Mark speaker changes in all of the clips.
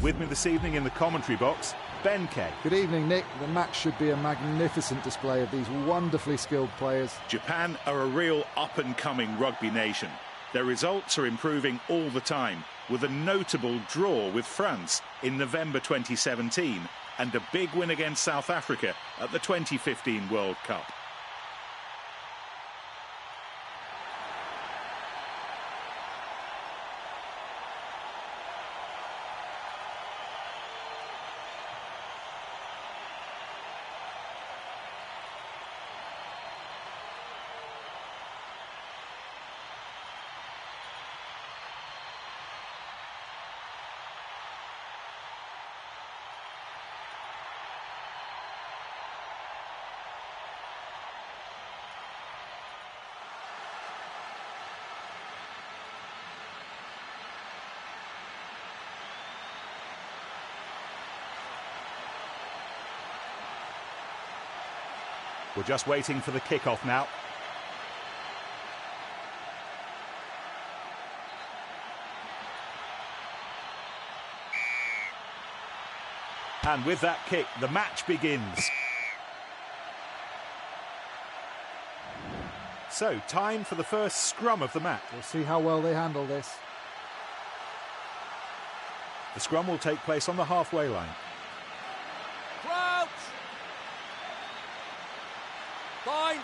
Speaker 1: With me this evening in the commentary box, Ben Kay.
Speaker 2: Good evening, Nick. The match should be a magnificent display of these wonderfully skilled players.
Speaker 1: Japan are a real up-and-coming rugby nation. Their results are improving all the time, with a notable draw with France in November 2017 and a big win against South Africa at the 2015 World Cup. We're just waiting for the kick-off now. And with that kick, the match begins. So, time for the first scrum of the match.
Speaker 2: We'll see how well they handle this.
Speaker 1: The scrum will take place on the halfway line.
Speaker 3: Crouch! Bind!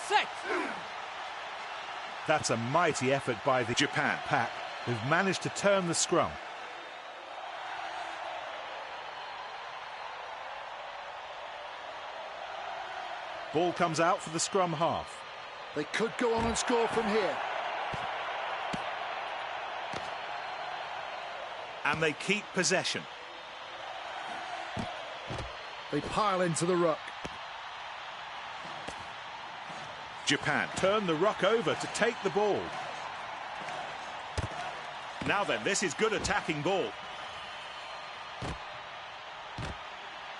Speaker 3: Set!
Speaker 1: That's a mighty effort by the Japan pack, who've managed to turn the scrum. Ball comes out for the scrum half.
Speaker 2: They could go on and score from here.
Speaker 1: And they keep possession.
Speaker 2: They pile into the ruck.
Speaker 1: Japan turn the ruck over to take the ball. Now then, this is good attacking ball.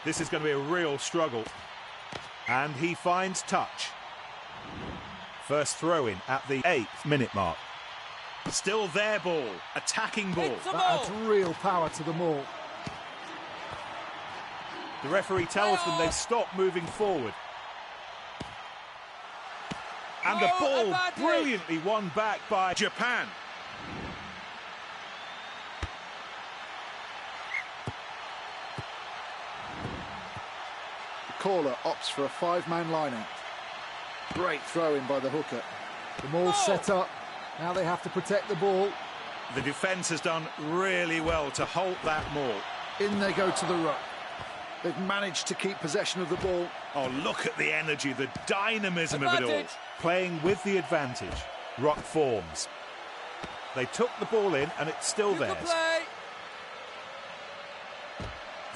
Speaker 1: This is going to be a real struggle. And he finds touch. First throw-in at the 8th minute mark. Still their ball, attacking ball.
Speaker 2: That adds real power to the maul.
Speaker 1: The referee tells them they stop moving forward. And the ball brilliantly won back by Japan.
Speaker 2: The caller opts for a 5-man line-out. Great throw-in by the hooker. The maul's set up. Now they have to protect the ball.
Speaker 1: The defence has done really well to halt that maul.
Speaker 2: In they go to the ruck. They've managed to keep possession of the ball.
Speaker 1: Oh, look at the energy, the dynamism of it all. Playing with the advantage. Ruck forms. They took the ball in and it's still theirs.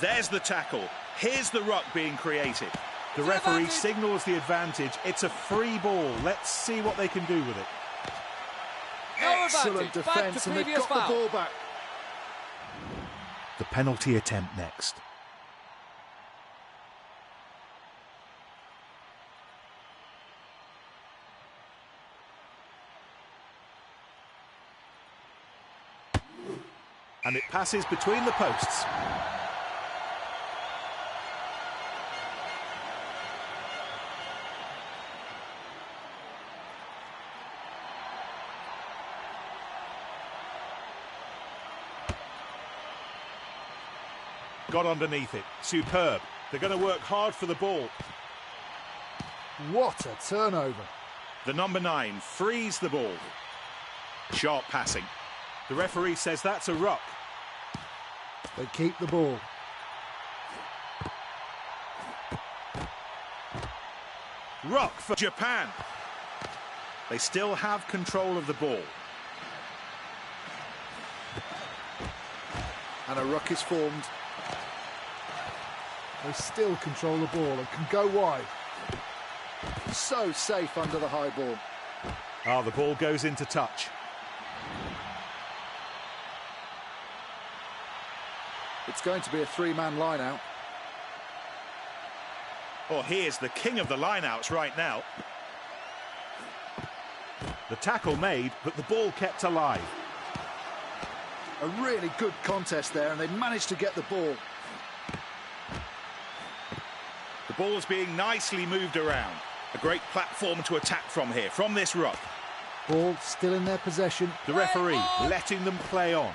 Speaker 1: There's the tackle. Here's the ruck being created. The referee signals the advantage. It's a free ball. Let's see what they can do with it.
Speaker 2: Excellent defence, and they've got the ball back.
Speaker 1: The penalty attempt next. And it passes between the posts. Got underneath it. Superb. They're going to work hard for the ball.
Speaker 2: What a turnover.
Speaker 1: The number 9 frees the ball. Sharp passing. The referee says that's a ruck.
Speaker 2: They keep the ball.
Speaker 1: Ruck for Japan. They still have control of the ball.
Speaker 2: And a ruck is formed. They still control the ball and can go wide. So safe under the high ball.
Speaker 1: Ah, the ball goes into touch.
Speaker 2: It's going to be a 3-man line-out.
Speaker 1: Oh, here's the king of the line-outs right now. The tackle made, but the ball kept alive.
Speaker 2: A really good contest there, and they managed to get the ball.
Speaker 1: The ball's being nicely moved around. A great platform to attack from here, from this ruck.
Speaker 2: Ball still in their possession.
Speaker 1: The referee letting them play on.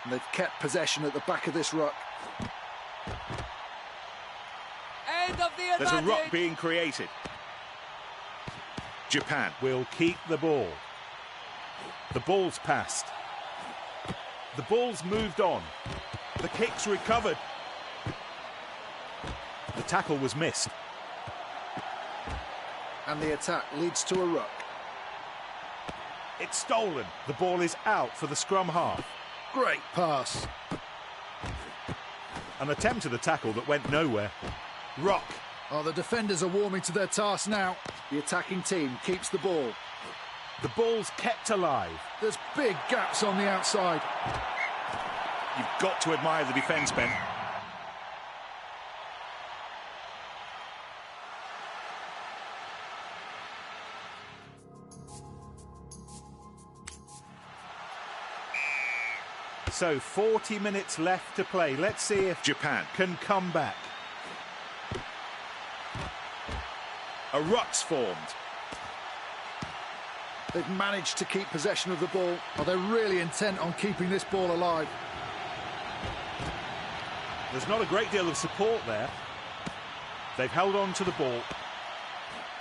Speaker 2: And they've kept possession at the back of this ruck.
Speaker 3: End of the
Speaker 1: There's a
Speaker 3: advantage.
Speaker 1: ruck being created. Japan will keep the ball. The ball's passed. The ball's moved on. The kick's recovered. The tackle was missed.
Speaker 2: And the attack leads to a ruck.
Speaker 1: It's stolen. The ball is out for the scrum half.
Speaker 2: Great pass.
Speaker 1: An attempt at a tackle that went nowhere. Ruck.
Speaker 2: Oh, the defenders are warming to their task now. The attacking team keeps the ball.
Speaker 1: The ball's kept alive.
Speaker 2: There's big gaps on the outside.
Speaker 1: You've got to admire the defence, Ben. So 40 minutes left to play. Let's see if Japan can come back. A ruck's formed.
Speaker 2: They've managed to keep possession of the ball. Oh, they're really intent on keeping this ball alive.
Speaker 1: There's not a great deal of support there. They've held on to the ball.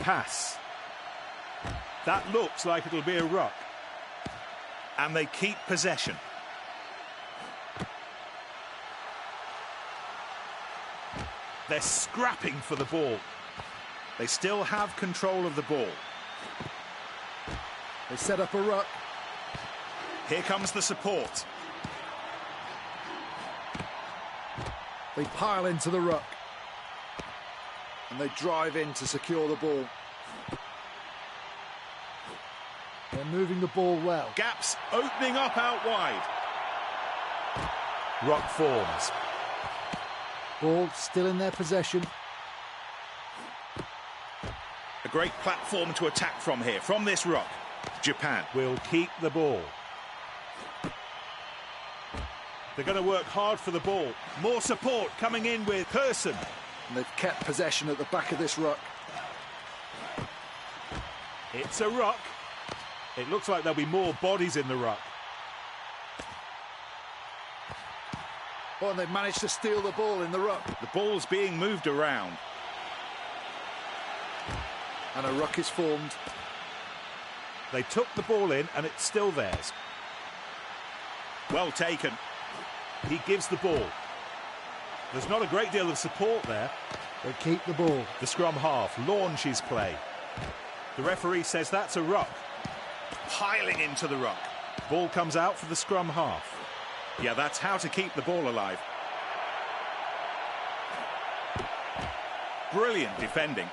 Speaker 1: Pass. That looks like it'll be a ruck. And they keep possession. They're scrapping for the ball. They still have control of the ball.
Speaker 2: They set up a ruck.
Speaker 1: Here comes the support.
Speaker 2: They pile into the ruck. And they drive in to secure the ball. They're moving the ball well.
Speaker 1: Gaps opening up out wide. Ruck forms.
Speaker 2: Ball still in their possession.
Speaker 1: A great platform to attack from here, from this ruck. Japan will keep the ball. They're going to work hard for the ball. More support coming in with Person.
Speaker 2: And they've kept possession at the back of this ruck.
Speaker 1: It's a ruck. It looks like there'll be more bodies in the ruck.
Speaker 2: Oh, and they've managed to steal the ball in the ruck.
Speaker 1: The ball's being moved around.
Speaker 2: And a ruck is formed.
Speaker 1: They took the ball in and it's still theirs. Well taken. He gives the ball. There's not a great deal of support there.
Speaker 2: They keep the ball.
Speaker 1: The scrum half launches play. The referee says that's a ruck. Piling into the ruck. Ball comes out for the scrum half. Yeah, that's how to keep the ball alive. Brilliant defending.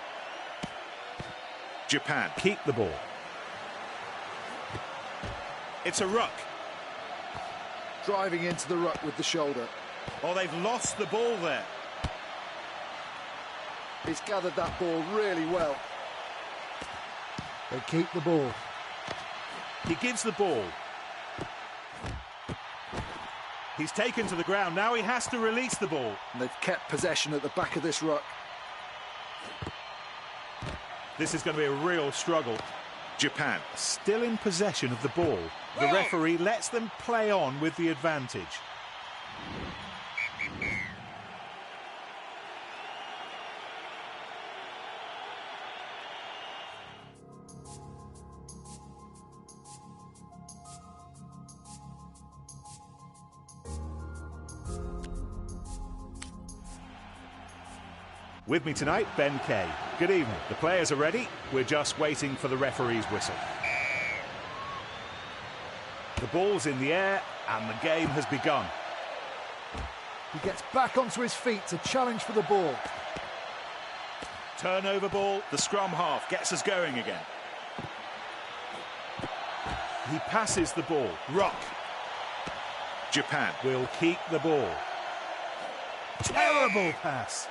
Speaker 1: Japan keep the ball. It's a ruck.
Speaker 2: Driving into the ruck with the shoulder.
Speaker 1: Oh, they've lost the ball there.
Speaker 2: He's gathered that ball really well. They keep the ball.
Speaker 1: He gives the ball. He's taken to the ground. Now he has to release the ball.
Speaker 2: And they've kept possession at the back of this ruck.
Speaker 1: This is going to be a real struggle. Japan still in possession of the ball. The referee lets them play on with the advantage. With me tonight, Ben Kay. Good evening. The players are ready. We're just waiting for the referee's whistle. The ball's in the air and the game has begun.
Speaker 2: He gets back onto his feet to challenge for the ball.
Speaker 1: Turnover ball. The scrum half gets us going again. He passes the ball. Ruck. Japan will keep the ball. Terrible pass.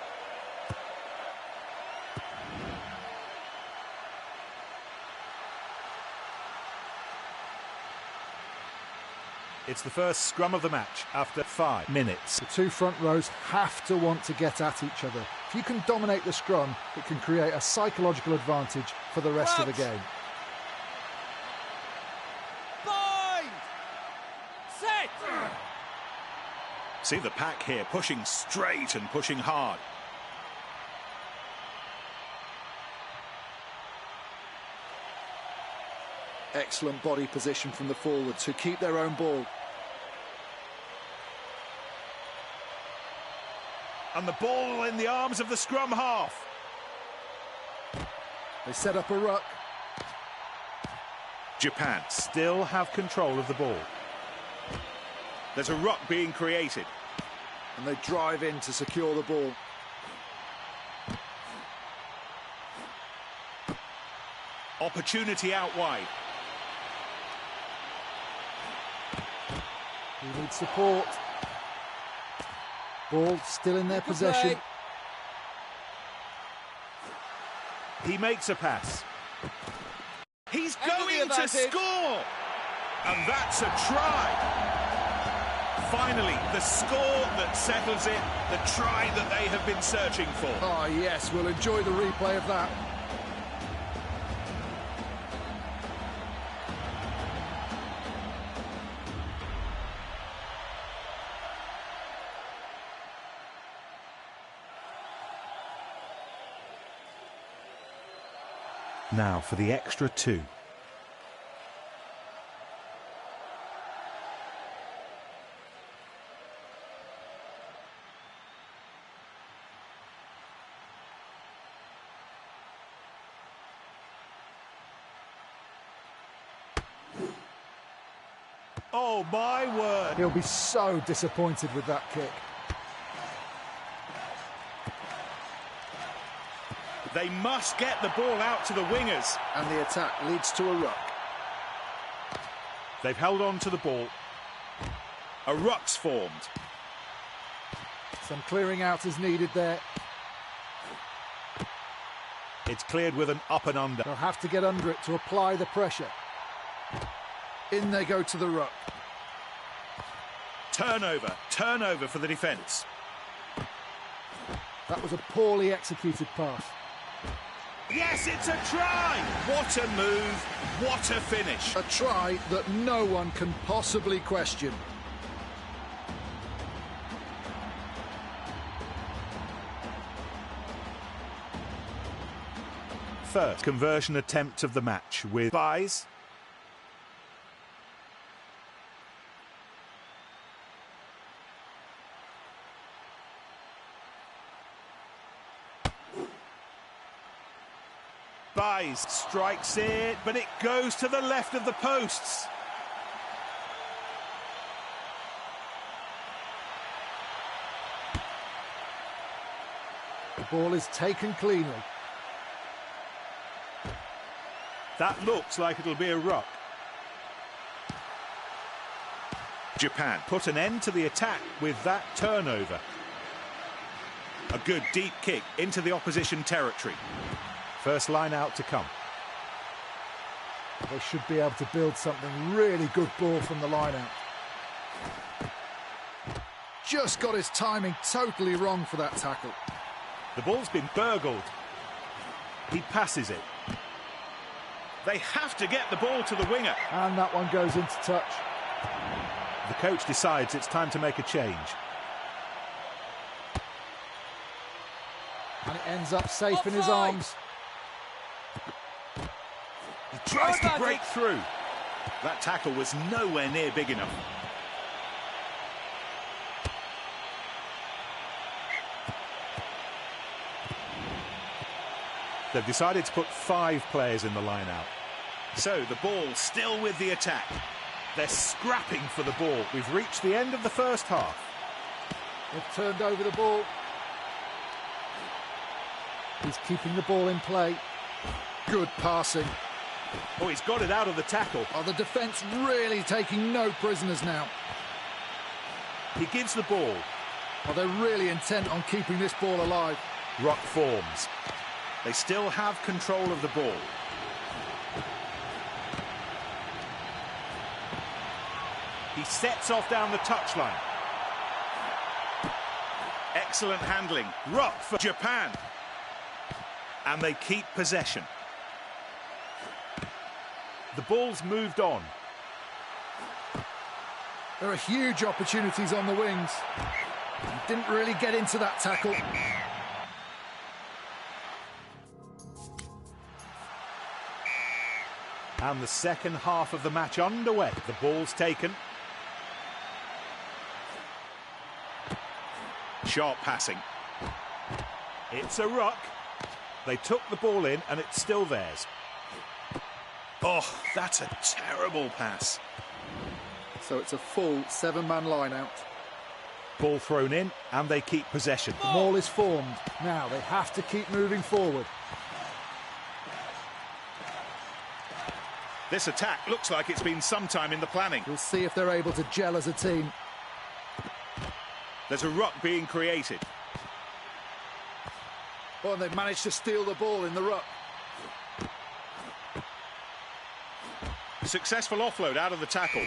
Speaker 1: It's the first scrum of the match after 5 minutes.
Speaker 2: The two front rows have to want to get at each other. If you can dominate the scrum, it can create a psychological advantage for the rest of the game.
Speaker 3: Bind! Set!
Speaker 1: See the pack here, pushing straight and pushing hard.
Speaker 2: Excellent body position from the forwards who keep their own ball.
Speaker 1: And the ball in the arms of the scrum half.
Speaker 2: They set up a ruck.
Speaker 1: Japan still have control of the ball. There's a ruck being created.
Speaker 2: And they drive in to secure the ball.
Speaker 1: Opportunity out wide.
Speaker 2: He needs support. Ball still in their possession.
Speaker 1: He makes a pass. He's going to score! And that's a try. Finally, the score that settles it, the try that they have been searching for.
Speaker 2: Oh, yes, we'll enjoy the replay of that.
Speaker 1: Now for the extra 2. Oh, my word.
Speaker 2: He'll be so disappointed with that kick.
Speaker 1: They must get the ball out to the wingers.
Speaker 2: And the attack leads to a ruck.
Speaker 1: They've held on to the ball. A ruck's formed.
Speaker 2: Some clearing out is needed there.
Speaker 1: It's cleared with an up and under.
Speaker 2: They'll have to get under it to apply the pressure. In they go to the ruck.
Speaker 1: Turnover for the defence.
Speaker 2: That was a poorly executed pass.
Speaker 1: Yes, it's a try! What a move, what a finish.
Speaker 2: A try that no one can possibly question.
Speaker 1: First conversion attempt of the match with buys. Buys, strikes it, but it goes to the left of the posts.
Speaker 2: The ball is taken cleanly.
Speaker 1: That looks like it'll be a ruck. Japan put an end to the attack with that turnover. A good deep kick into the opposition territory. First line out to come.
Speaker 2: They should be able to build something really good ball from the line out. Just got his timing totally wrong for that tackle.
Speaker 1: The ball's been burgled. He passes it. They have to get the ball to the winger.
Speaker 2: And that one goes into touch.
Speaker 1: The coach decides it's time to make a change.
Speaker 2: And it ends up safe in his arms.
Speaker 1: He tries to break through. That tackle was nowhere near big enough. They've decided to put 5 players in the line out. So the ball still with the attack. They're scrapping for the ball. We've reached the end of the first half.
Speaker 2: They've turned over the ball. He's keeping the ball in play. Good passing.
Speaker 1: Oh, he's got it out of the tackle.
Speaker 2: Oh, the defence really taking no prisoners now.
Speaker 1: He gives the ball.
Speaker 2: Oh, they're really intent on keeping this ball alive.
Speaker 1: Ruck forms. They still have control of the ball. He sets off down the touchline. Excellent handling. Ruck for Japan. And they keep possession. The ball's moved on.
Speaker 2: There are huge opportunities on the wings. He didn't really get into that tackle.
Speaker 1: And the second half of the match underway. The ball's taken. Sharp passing. It's a ruck. They took the ball in and it's still theirs. Oh, that's a terrible pass.
Speaker 2: So it's a full 7-man line-out.
Speaker 1: Ball thrown in and they keep possession.
Speaker 2: The maul is formed. Now they have to keep moving forward.
Speaker 1: This attack looks like it's been some time in the planning.
Speaker 2: We'll see if they're able to gel as a team.
Speaker 1: There's a ruck being created.
Speaker 2: Oh, and they've managed to steal the ball in the ruck.
Speaker 1: Successful offload out of the tackle.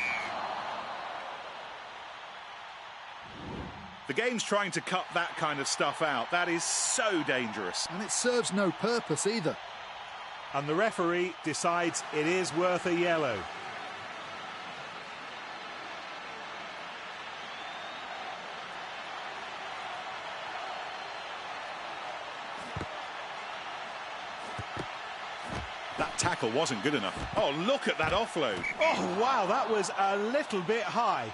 Speaker 1: The game's trying to cut that kind of stuff out. That is so dangerous.
Speaker 2: And it serves no purpose either.
Speaker 1: And the referee decides it is worth a yellow. That tackle wasn't good enough. Oh, look at that offload. Oh, wow, that was a little bit high.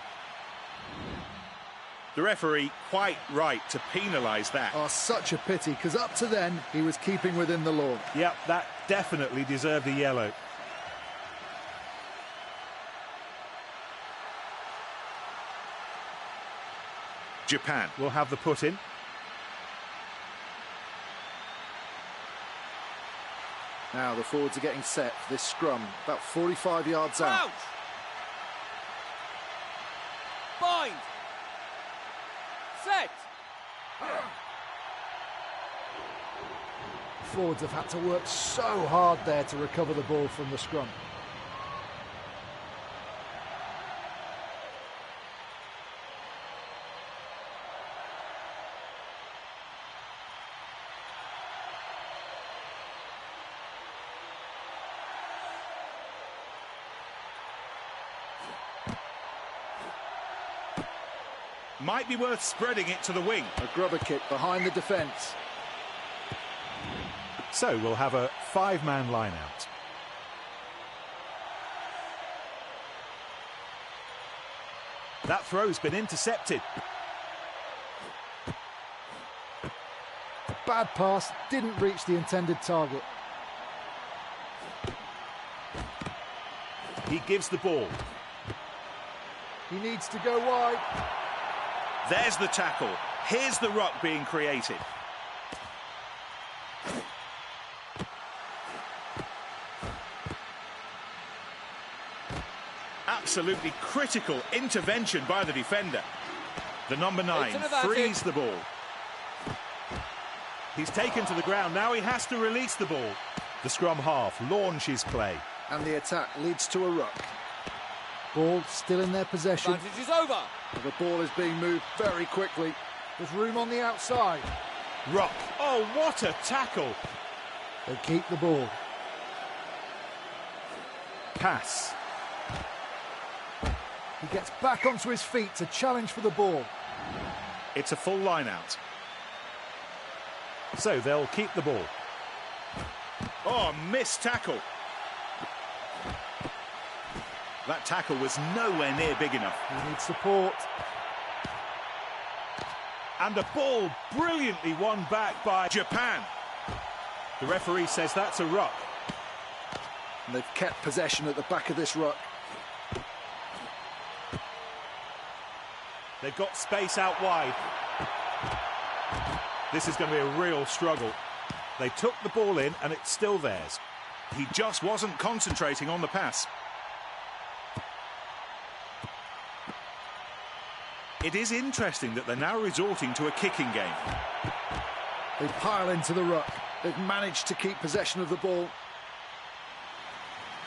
Speaker 1: The referee quite right to penalise that.
Speaker 2: Oh, such a pity, because up to then, he was keeping within the law.
Speaker 1: Yep, that definitely deserved a yellow. Japan will have the put in.
Speaker 2: Now the forwards are getting set for this scrum, about 45 yards out.
Speaker 3: Bind. Set.
Speaker 2: Forwards have had to work so hard there to recover the ball from the scrum.
Speaker 1: Might be worth spreading it to the wing.
Speaker 2: A grubber kick behind the defence.
Speaker 1: So we'll have a 5-man line-out. That throw's been intercepted.
Speaker 2: A bad pass, didn't reach the intended target.
Speaker 1: He gives the ball.
Speaker 2: He needs to go wide.
Speaker 1: There's the tackle. Here's the ruck being created. Absolutely critical intervention by the defender. The number 9 frees the ball. He's taken to the ground. Now he has to release the ball. The scrum half launches play.
Speaker 2: And the attack leads to a ruck. Ball still in their possession.
Speaker 3: Advantage is over.
Speaker 2: The ball is being moved very quickly. There's room on the outside.
Speaker 1: Ruck. Oh, what a tackle.
Speaker 2: They keep the ball.
Speaker 1: Pass.
Speaker 2: He gets back onto his feet to challenge for the ball.
Speaker 1: It's a full line-out. So they'll keep the ball. Oh, missed tackle. That tackle was nowhere near big enough.
Speaker 2: He needs support.
Speaker 1: And the ball brilliantly won back by Japan. The referee says that's a ruck.
Speaker 2: And they've kept possession at the back of this ruck.
Speaker 1: They've got space out wide. This is going to be a real struggle. They took the ball in and it's still theirs. He just wasn't concentrating on the pass. It is interesting that they're now resorting to a kicking game.
Speaker 2: They pile into the ruck. They've managed to keep possession of the ball.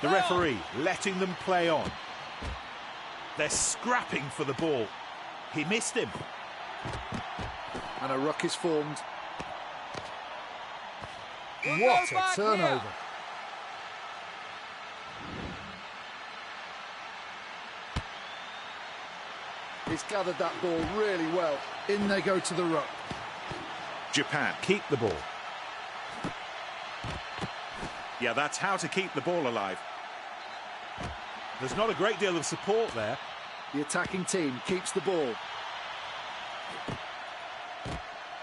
Speaker 1: The referee letting them play on. They're scrapping for the ball. He missed him.
Speaker 2: And a ruck is formed.
Speaker 3: We'll
Speaker 2: What
Speaker 3: go
Speaker 2: a
Speaker 3: back
Speaker 2: turnover.
Speaker 3: here.
Speaker 2: He's gathered that ball really well. In they go to the ruck.
Speaker 1: Japan keep the ball. Yeah, that's how to keep the ball alive. There's not a great deal of support there.
Speaker 2: The attacking team keeps the ball.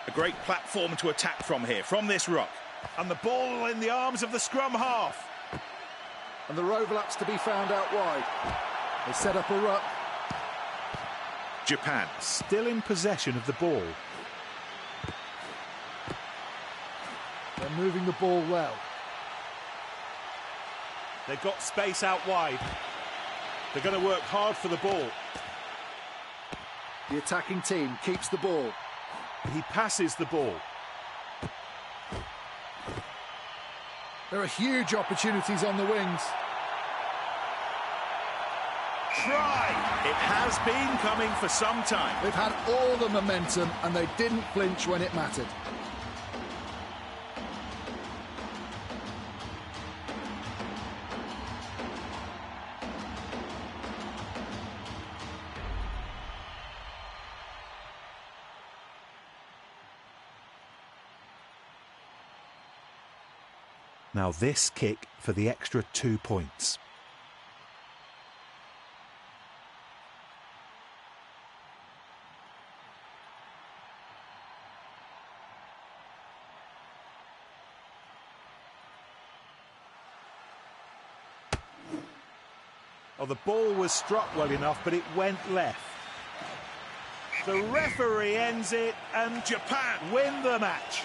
Speaker 1: A great platform to attack from here, from this ruck. And the ball in the arms of the scrum half.
Speaker 2: And there are overlaps to be found out wide. They set up a ruck.
Speaker 1: Japan still in possession of the ball.
Speaker 2: They're moving the ball well.
Speaker 1: They've got space out wide. They're going to work hard for the ball.
Speaker 2: The attacking team keeps the ball.
Speaker 1: He passes the ball.
Speaker 2: There are huge opportunities on the wings.
Speaker 1: Try! It has been coming for some time.
Speaker 2: They've had all the momentum and they didn't flinch when it mattered.
Speaker 1: Now this kick for the extra 2 points. Oh, the ball was struck well enough, but it went left. The referee ends it, and Japan win the match.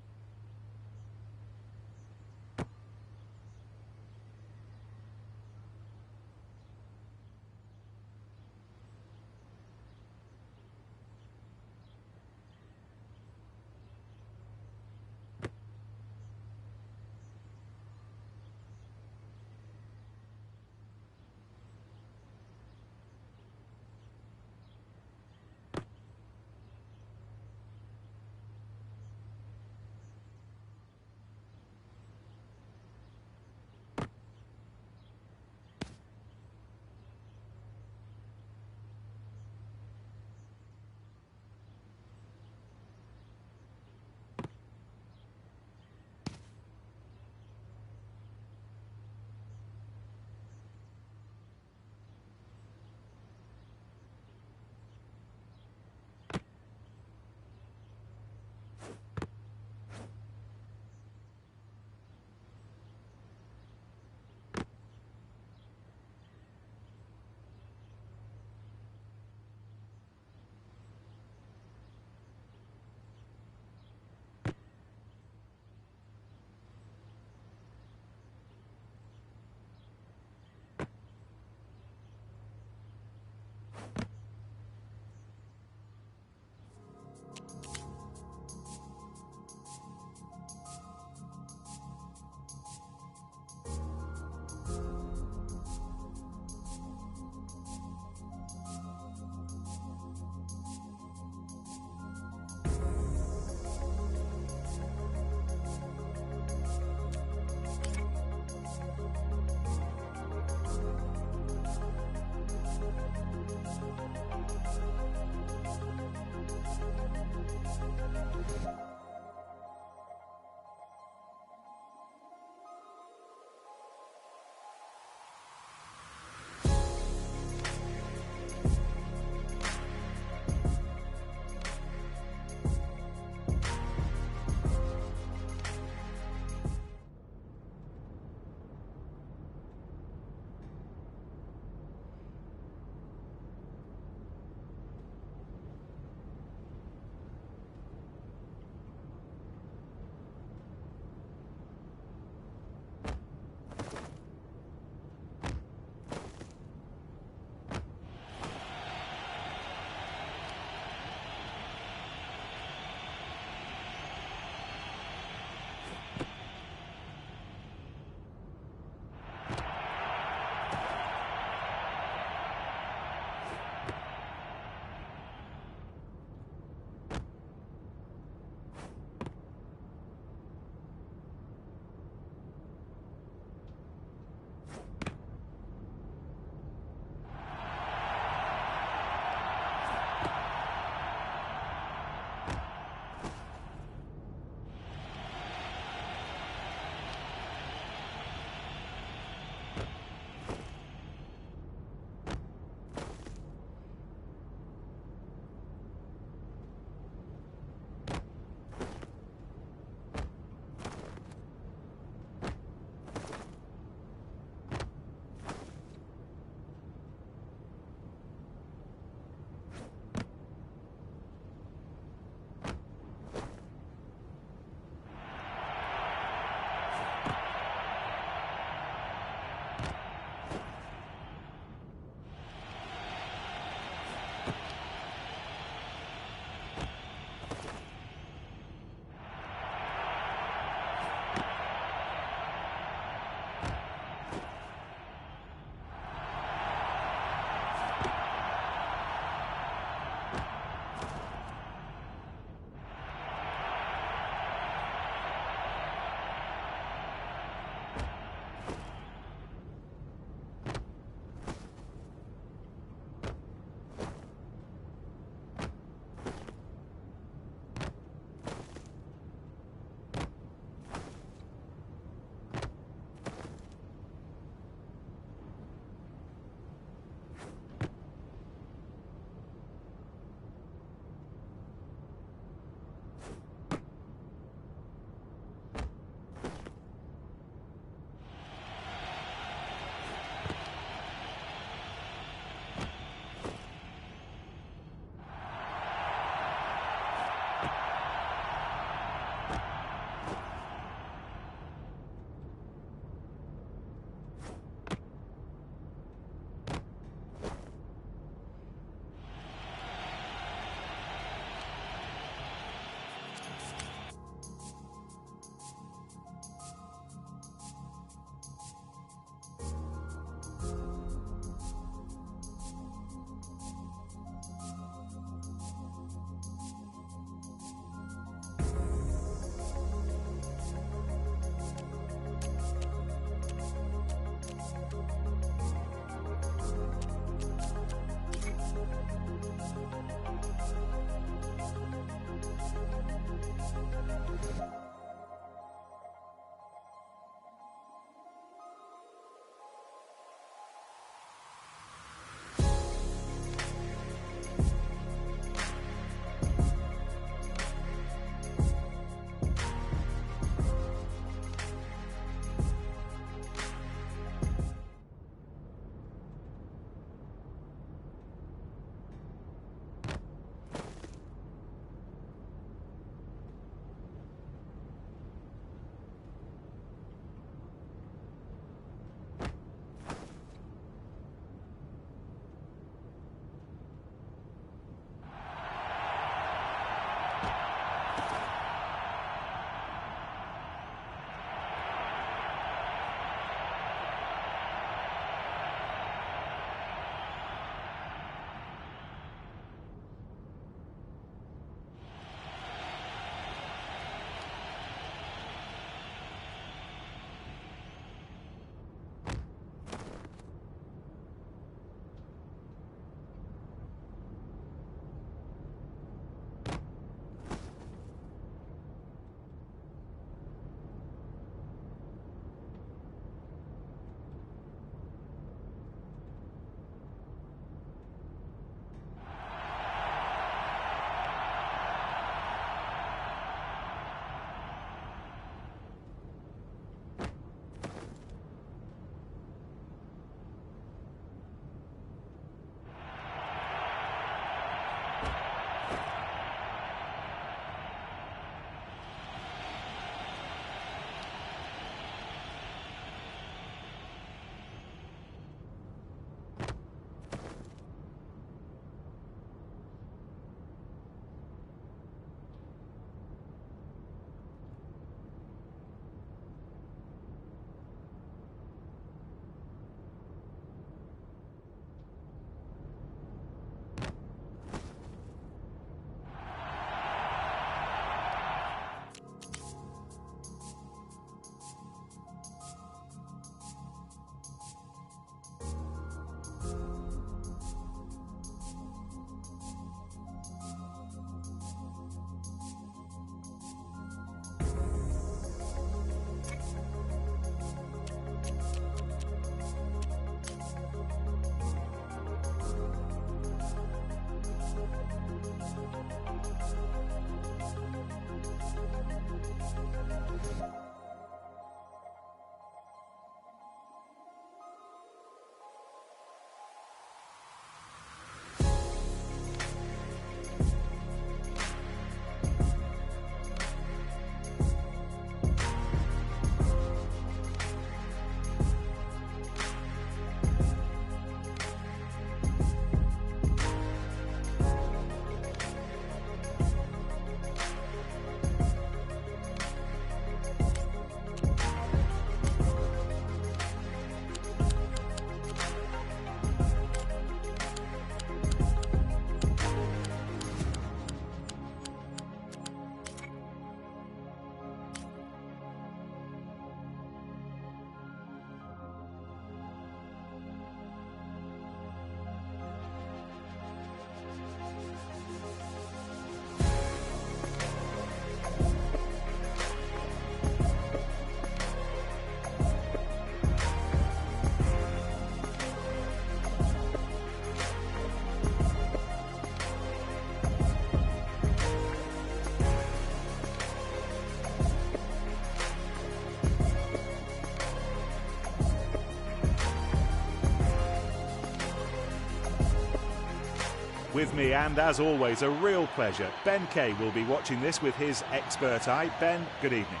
Speaker 1: With me, and as always, a real pleasure, Ben Kay will be watching this with his expert eye. Ben, good evening.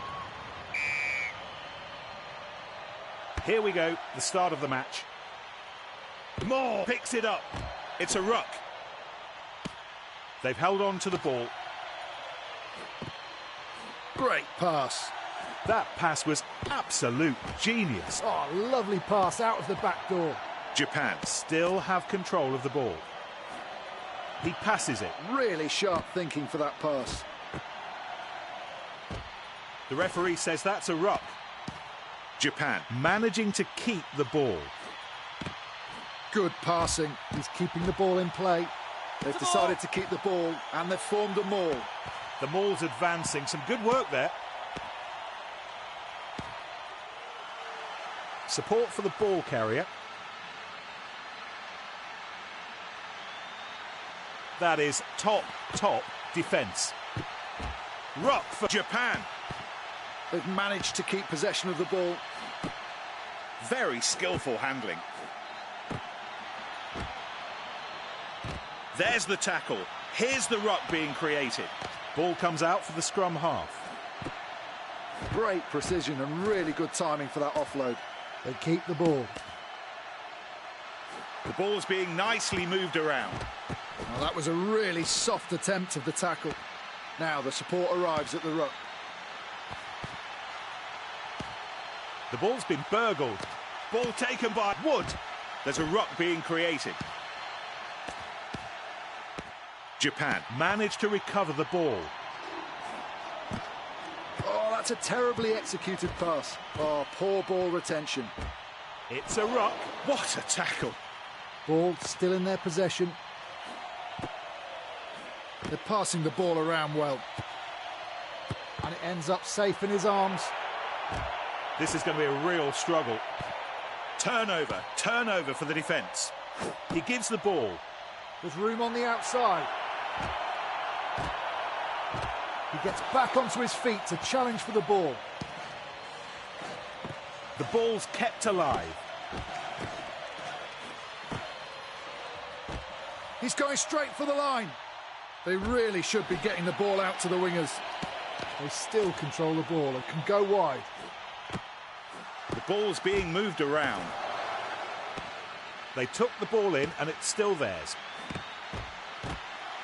Speaker 1: Here we go, the start of the match. Moore picks it up. It's a ruck. They've held on to the ball.
Speaker 2: Great pass.
Speaker 1: That pass was absolute genius.
Speaker 2: Oh, lovely pass out of the back door.
Speaker 1: Japan still have control of the ball. He passes it.
Speaker 2: Really sharp thinking for that pass.
Speaker 1: The referee says that's a ruck. Japan managing to keep the ball.
Speaker 2: Good passing. He's keeping the ball in play. They've decided to keep the ball and they've formed a maul.
Speaker 1: The maul's advancing. Some good work there. Support for the ball carrier. That is top defence. Ruck for Japan.
Speaker 2: They've managed to keep possession of the ball.
Speaker 1: Very skillful handling. There's the tackle. Here's the ruck being created. Ball comes out for the scrum half.
Speaker 2: Great precision and really good timing for that offload. They keep the ball.
Speaker 1: The ball's being nicely moved around.
Speaker 2: Well, that was a really soft attempt of the tackle. Now the support arrives at the ruck.
Speaker 1: The ball's been burgled. Ball taken by Wood. There's a ruck being created. Japan managed to recover the ball.
Speaker 2: Oh, that's a terribly executed pass. Oh, poor ball retention.
Speaker 1: It's a ruck. What a tackle.
Speaker 2: Ball still in their possession. They're passing the ball around well. And it ends up safe in his arms.
Speaker 1: This is going to be a real struggle. Turnover for the defence. He gives the ball.
Speaker 2: There's room on the outside. He gets back onto his feet to challenge for the ball.
Speaker 1: The ball's kept alive.
Speaker 2: He's going straight for the line. They really should be getting the ball out to the wingers. They still control the ball and can go wide.
Speaker 1: The ball's being moved around. They took the ball in and it's still theirs.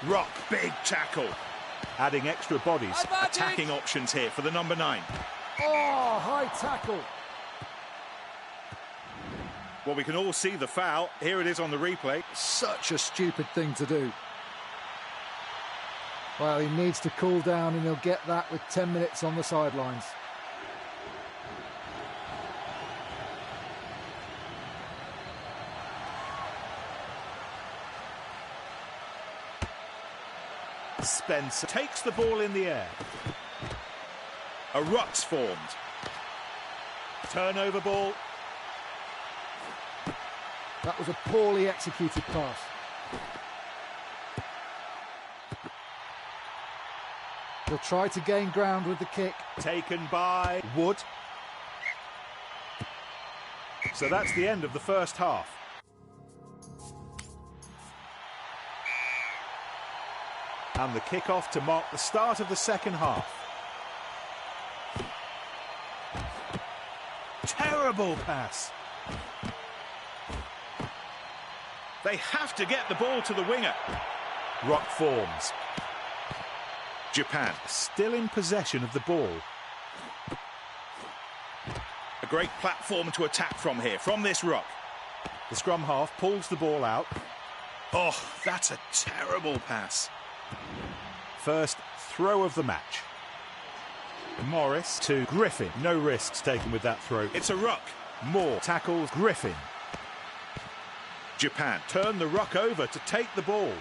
Speaker 1: Rock, big tackle. Adding extra bodies. Attacking options here for the number 9.
Speaker 2: Oh, high tackle.
Speaker 1: Well, we can all see the foul. Here it is on the replay.
Speaker 2: Such a stupid thing to do. Well, he needs to cool down and he'll get that with 10 minutes on the sidelines.
Speaker 1: Spencer takes the ball in the air. A ruck's formed. Turnover ball.
Speaker 2: That was a poorly executed pass. He'll try to gain ground with the kick.
Speaker 1: Taken by Wood. So that's the end of the first half. And the kick-off to mark the start of the second half. Terrible pass. They have to get the ball to the winger. Ruck forms. Japan still in possession of the ball. A great platform to attack from here, from this ruck. The scrum half pulls the ball out. Oh, that's a terrible pass. First throw of the match. Morris to Griffin. No risks taken with that throw. It's a ruck. Moore tackles Griffin. Japan turn the ruck over to take the ball.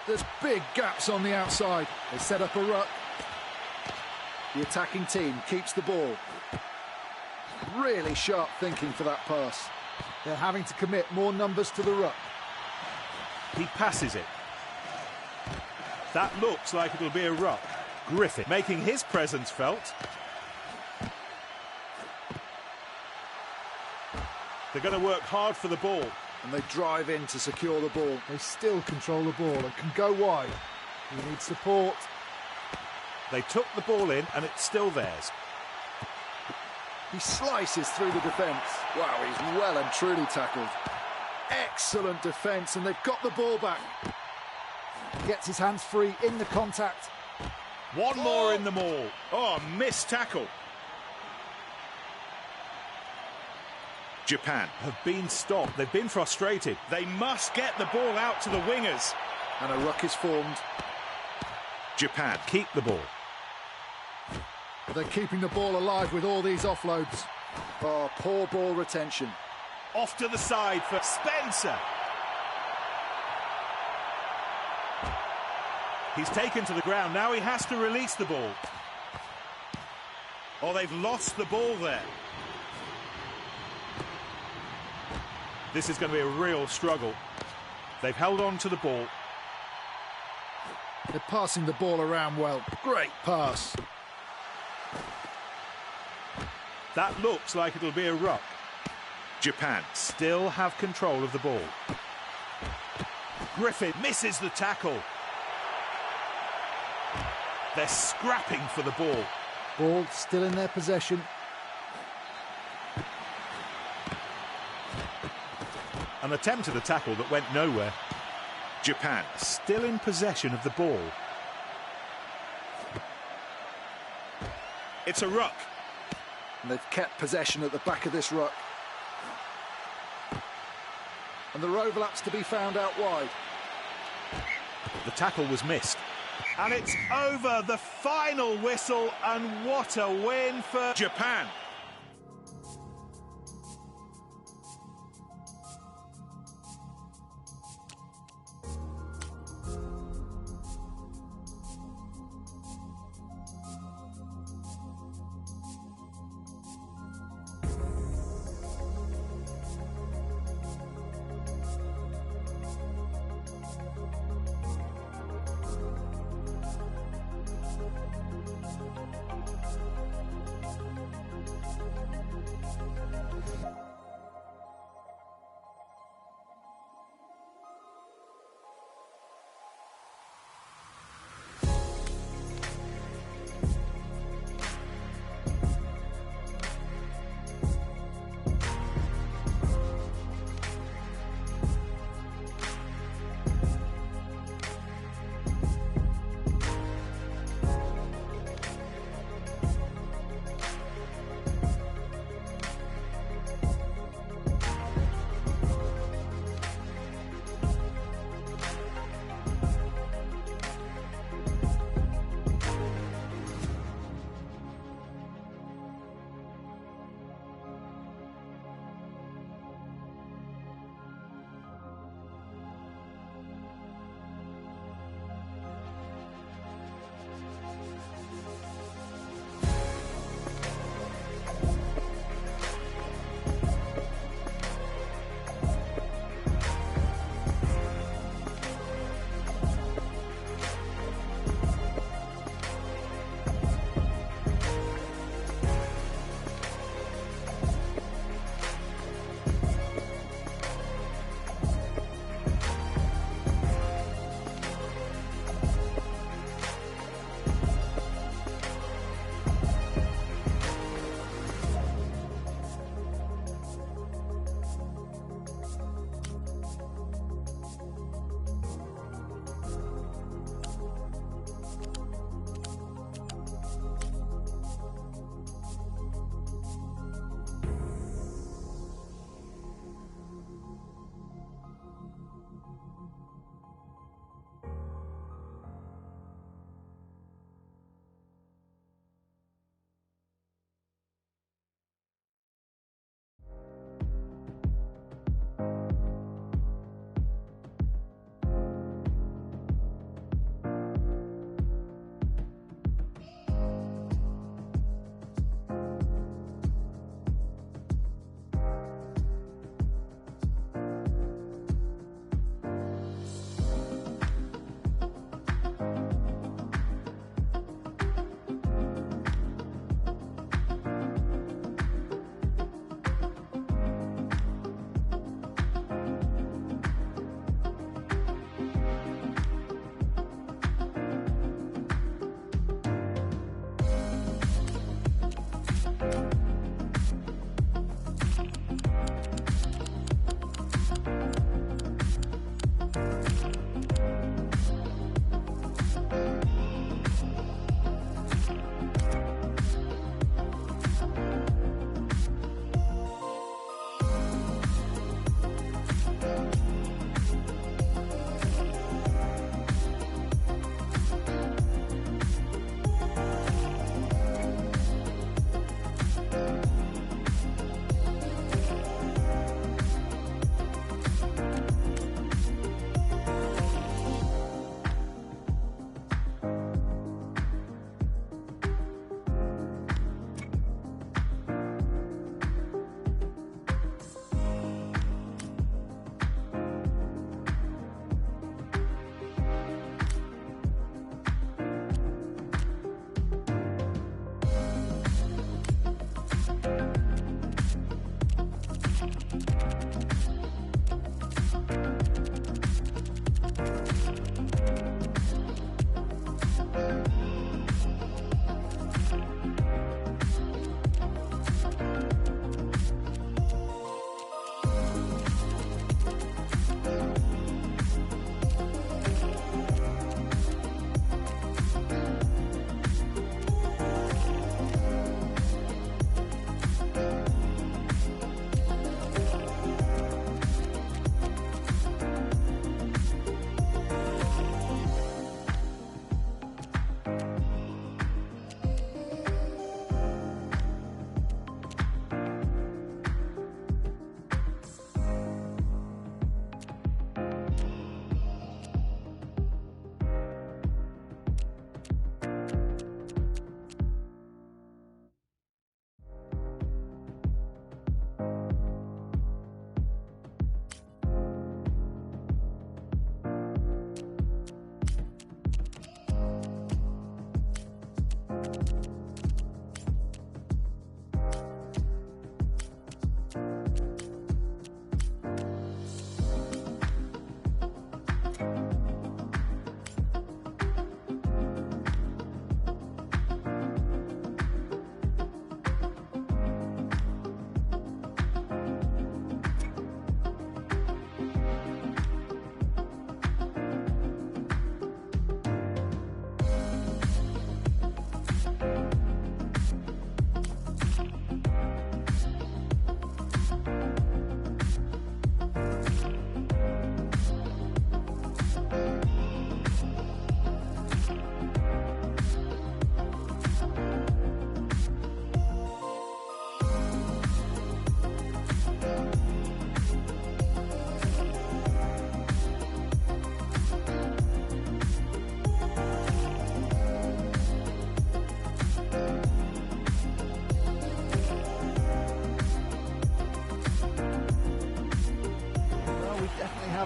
Speaker 2: There's big gaps on the outside. They set up a ruck. The attacking team keeps the ball. Really sharp thinking for that pass. They're having to commit more numbers to the ruck.
Speaker 1: He passes it. That looks like it'll be a ruck. Griffin making his presence felt. They're going to work hard for the ball.
Speaker 2: And they drive in to secure the ball. They still control the ball and can go wide. He needs support.
Speaker 1: They took the ball in and it's still theirs.
Speaker 2: He slices through the defence. Wow, he's well and truly tackled. Excellent defence, and they've got the ball back. Gets his hands free in the contact.
Speaker 1: One more in the maul. Oh, missed tackle. Japan have been stopped. They've been frustrated. They must get the ball out to the wingers.
Speaker 2: And a ruck is formed.
Speaker 1: Japan keep the ball.
Speaker 2: They're keeping the ball alive with all these offloads. Oh, poor ball retention.
Speaker 1: Off to the side for Spencer. He's taken to the ground. Now he has to release the ball. Oh, they've lost the ball there. This is going to be a real struggle. They've held on to the ball.
Speaker 2: They're passing the ball around well. Great pass.
Speaker 1: That looks like it'll be a ruck. Japan still have control of the ball. Griffin misses the tackle. They're scrapping for the ball.
Speaker 2: Ball still in their possession.
Speaker 1: An attempt at a tackle that went nowhere. Japan still in possession of the ball. It's a ruck.
Speaker 2: And they've kept possession at the back of this ruck. And there are overlaps to be found out wide.
Speaker 1: The tackle was missed. And it's over, the final whistle, and what a win for Japan.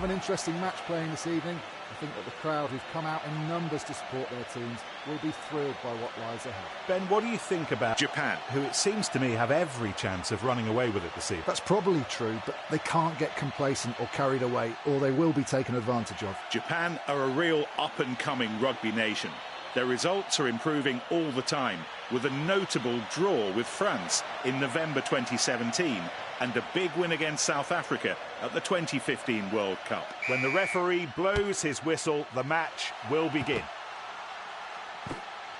Speaker 2: an interesting match playing this evening. I think that the crowd who've come out in numbers to support their teams will be thrilled by what lies ahead.
Speaker 4: Ben, what do you think about
Speaker 1: Japan,
Speaker 4: who it seems to me have every chance of running away with it this evening?
Speaker 2: That's probably true, but they can't get complacent or carried away, or they will be taken advantage of.
Speaker 1: Japan are a real up-and-coming rugby nation. Their results are improving all the time, with a notable draw with France in November 2017 and a big win against South Africa at the 2015 World Cup.
Speaker 4: When the referee blows his whistle, the match will begin.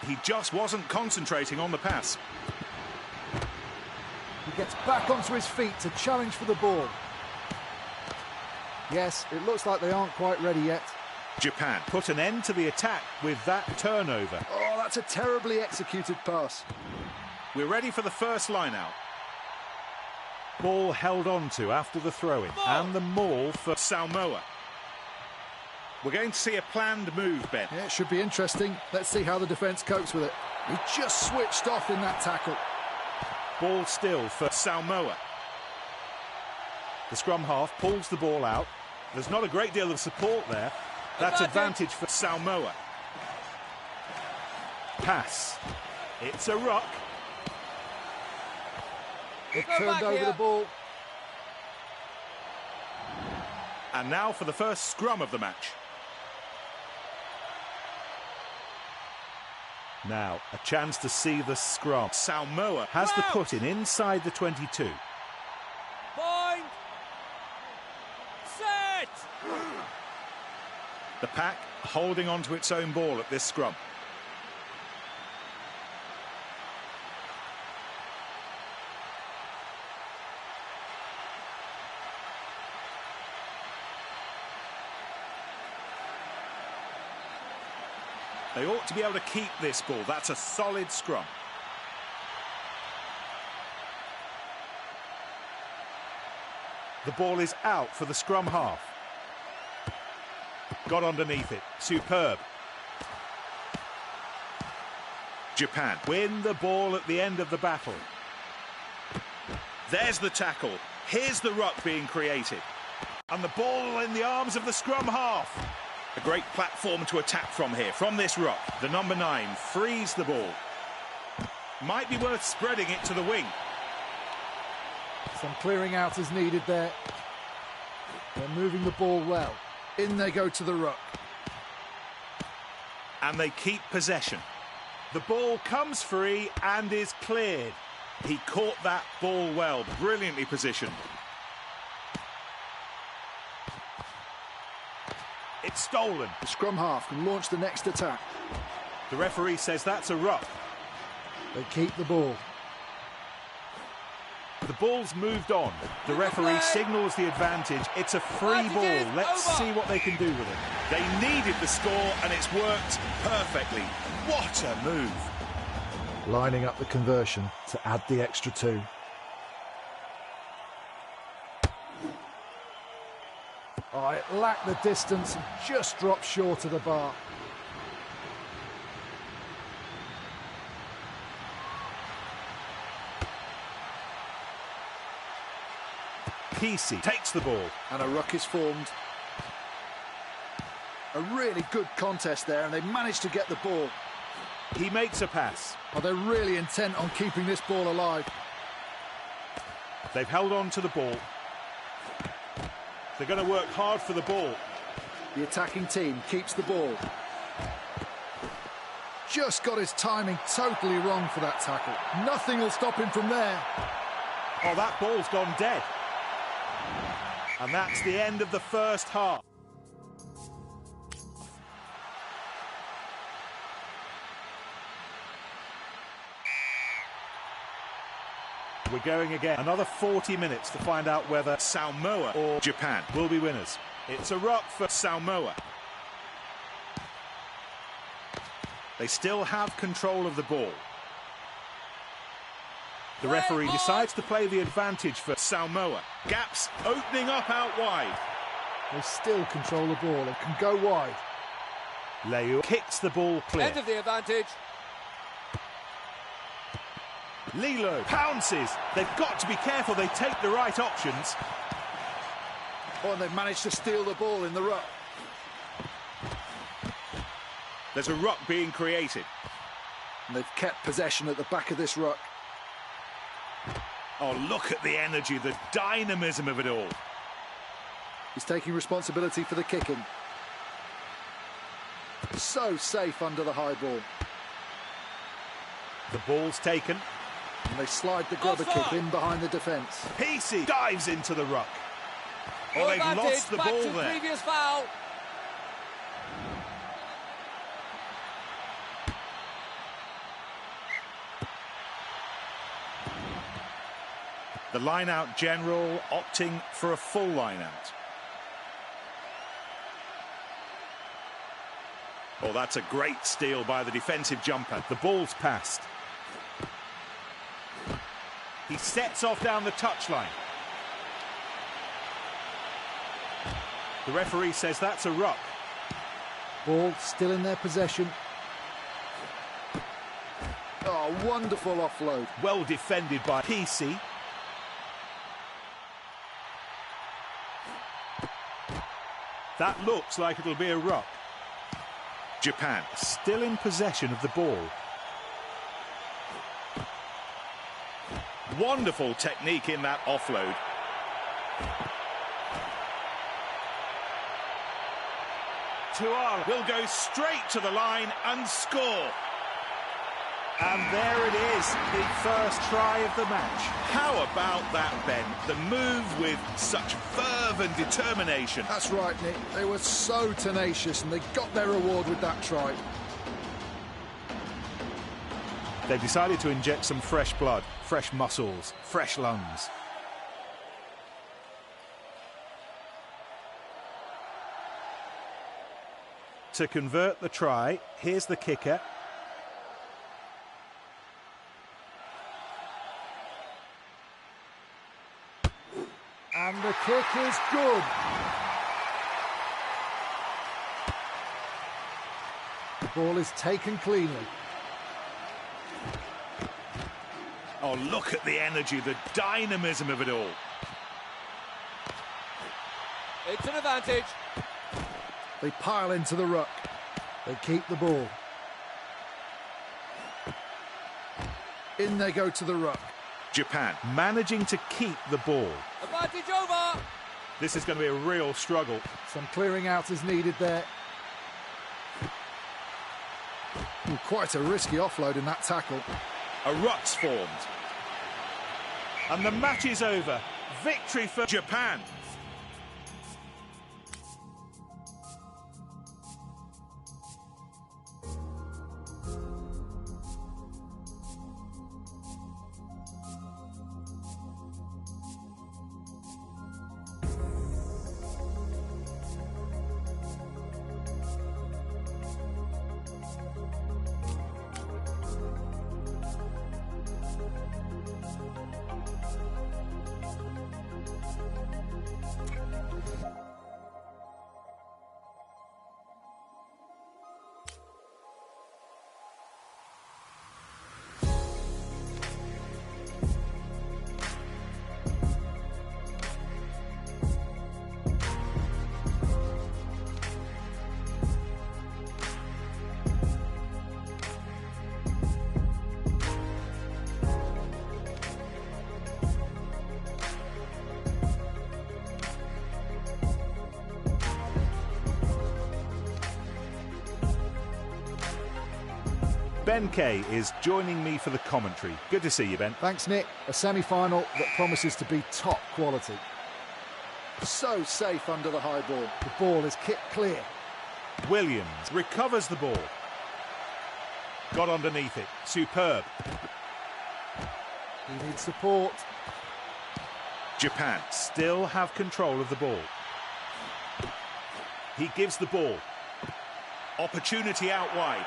Speaker 1: He just wasn't concentrating on the pass.
Speaker 2: He gets back onto his feet to challenge for the ball. Yes, it looks like they aren't quite ready yet.
Speaker 1: Japan
Speaker 4: Put an end to the attack with that turnover.
Speaker 2: Oh, that's a terribly executed pass.
Speaker 1: We're ready for the first line out.
Speaker 4: Ball held on to after the throw-in. And the maul for
Speaker 1: Samoa. We're going to see a planned move, Ben.
Speaker 2: Yeah, it should be interesting. Let's see how the defence copes with it. He just switched off in that tackle.
Speaker 4: ball still for
Speaker 1: Samoa.
Speaker 4: The scrum half pulls the ball out. There's not a great deal of support there. That's advantage for
Speaker 1: Samoa.
Speaker 4: Pass. It's a ruck.
Speaker 2: It turned over the ball.
Speaker 1: And now for the first scrum of the match.
Speaker 4: Now, a chance to see the scrum.
Speaker 1: Samoa
Speaker 4: has the put in inside the 22.
Speaker 3: Point. Set.
Speaker 1: The pack holding on to its own ball at this scrum. They ought to be able to keep this ball. That's a solid scrum.
Speaker 4: The ball is out for the scrum half. Got underneath it. Superb.
Speaker 1: Japan
Speaker 4: win the ball at the end of the battle.
Speaker 1: There's the tackle. Here's the ruck being created.
Speaker 4: And the ball in the arms of the scrum half.
Speaker 1: A great platform to attack from here, from this ruck. The number 9 frees the ball. Might be worth spreading it to the wing.
Speaker 2: Some clearing out is needed there. They're moving the ball well. In they go to the ruck.
Speaker 1: And they keep possession.
Speaker 4: The ball comes free and is cleared.
Speaker 1: He caught that ball well, brilliantly positioned.
Speaker 4: It's stolen.
Speaker 2: The scrum half can launch the next attack.
Speaker 4: The referee says that's a ruck.
Speaker 2: They keep the ball.
Speaker 4: The ball's moved on. The referee signals the advantage. It's a free ball. Let's see what they can do with it.
Speaker 1: They needed the score and it's worked perfectly. What a move.
Speaker 2: Lining up the conversion to add the extra 2. Oh, it lacked the distance and just dropped short of the bar.
Speaker 4: PC takes the ball.
Speaker 2: And a ruck is formed. A really good contest there, and they managed to get the ball.
Speaker 4: He makes a pass.
Speaker 2: Oh, they're really intent on keeping this ball alive.
Speaker 4: They've held on to the ball. They're going to work hard for the ball.
Speaker 2: The attacking team keeps the ball. Just got his timing totally wrong for that tackle. Nothing will stop him from there.
Speaker 4: Oh, that ball's gone dead. And that's the end of the first half. We're going again. Another 40 minutes to find out whether
Speaker 1: Samoa or Japan
Speaker 4: will be winners.
Speaker 1: It's a ruck for Samoa. They still have control of the ball.
Speaker 4: The referee decides to play the advantage for
Speaker 1: Samoa. Gaps opening up out wide.
Speaker 2: They still control the ball and can go wide.
Speaker 4: Leu kicks the ball clear.
Speaker 3: End of the advantage.
Speaker 4: Lilo pounces. They've got to be careful they take the right options.
Speaker 2: Oh, and they've managed to steal the ball in the ruck.
Speaker 1: There's a ruck being created.
Speaker 2: And they've kept possession at the back of this ruck.
Speaker 1: Oh, look at the energy, the dynamism of it all.
Speaker 2: He's taking responsibility for the kicking. So safe under the high ball.
Speaker 4: The ball's taken.
Speaker 2: And they slide the grubber kick in behind the defence.
Speaker 4: PC dives into the ruck.
Speaker 1: Oh, they've lost the ball there.
Speaker 3: Previous foul.
Speaker 1: The line-out general opting for a full line-out. Oh, that's a great steal by the defensive jumper.
Speaker 4: The ball's passed. He sets off down the touchline. The referee says that's a ruck.
Speaker 2: Ball still in their possession. Oh, wonderful offload.
Speaker 4: Well defended by PC. That looks like it'll be a ruck.
Speaker 1: Japan
Speaker 4: still in possession of the ball.
Speaker 1: Wonderful technique in that offload. Tuara will go straight to the line and score.
Speaker 4: And there it is, the first try of the match.
Speaker 1: How about that, Ben? The move with such verve and determination.
Speaker 2: That's right, Nick. They were so tenacious and they got their reward with that try.
Speaker 4: They've decided to inject some fresh blood, fresh muscles, fresh lungs. To convert the try, here's the kicker.
Speaker 2: And the kick is good. The ball is taken cleanly.
Speaker 1: Oh, look at the energy, the dynamism of it all.
Speaker 3: It's an advantage.
Speaker 2: They pile into the ruck. They keep the ball. In they go to the ruck.
Speaker 1: Japan
Speaker 4: managing to keep the ball.
Speaker 3: Advantage over.
Speaker 4: This is going to be a real struggle.
Speaker 2: Some clearing out is needed there. Ooh, quite a risky offload in that tackle.
Speaker 1: A ruck's formed.
Speaker 4: And the match is over. Victory for
Speaker 1: Japan.
Speaker 4: Ben Kay is joining me for the commentary. Good to see you, Ben.
Speaker 2: Thanks, Nick. A semi-final that promises to be top quality. So safe under the high ball. The ball is kicked clear.
Speaker 4: Williams recovers the ball. Got underneath it. Superb.
Speaker 2: He needs support.
Speaker 1: Japan
Speaker 4: still have control of the ball. He gives the ball.
Speaker 1: Opportunity out wide.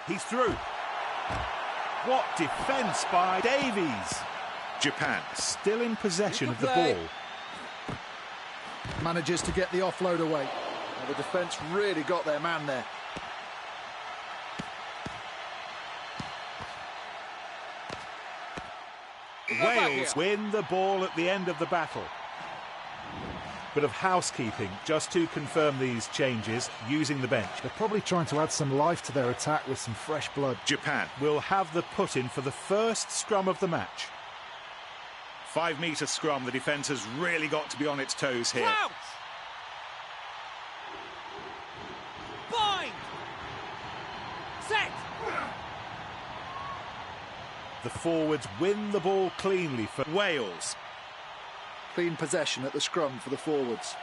Speaker 4: He's through. What defence by Davies.
Speaker 1: Japan
Speaker 4: still in possession of the ball.
Speaker 2: Manages to get the offload away. Well, the defence really got their man there.
Speaker 4: Wales win the ball at the end of the battle. Bit of housekeeping just to confirm these changes using the bench.
Speaker 2: They're probably trying to add some life to their attack with some fresh blood.
Speaker 1: Japan
Speaker 4: Will have the put-in for the first scrum of the match.
Speaker 1: 5-metre scrum. The defence has really got to be on its toes here.
Speaker 3: Crouch! Bind! Set!
Speaker 4: The forwards win the ball cleanly for
Speaker 1: Wales.
Speaker 2: Clean possession at the scrum for the forwards.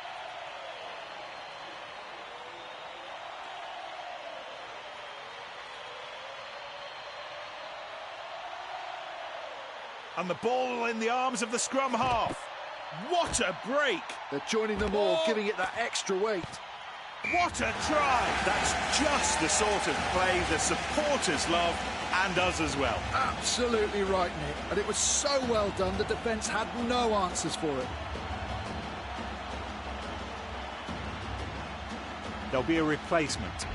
Speaker 1: And the ball in the arms of the scrum half. What a break!
Speaker 2: They're joining them all, giving it that extra weight.
Speaker 1: What a try! That's just the sort of play the supporters love, and us as well.
Speaker 2: Absolutely right, Nick. And it was so well done, the defence had no answers for it.
Speaker 4: there'll be a replacement.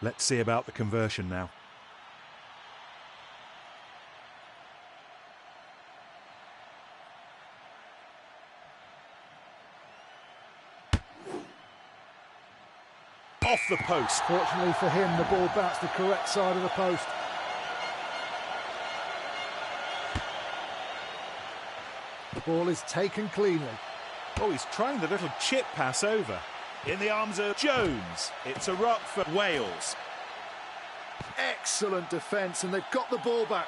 Speaker 4: Let's see about the conversion now. Off the post.
Speaker 2: Fortunately for him, the ball bounced the correct side of the post. The ball is taken cleanly.
Speaker 4: Oh, he's trying the little chip pass over.
Speaker 1: In the arms of Jones. It's a ruck for Wales.
Speaker 2: Excellent defence, and they've got the ball back.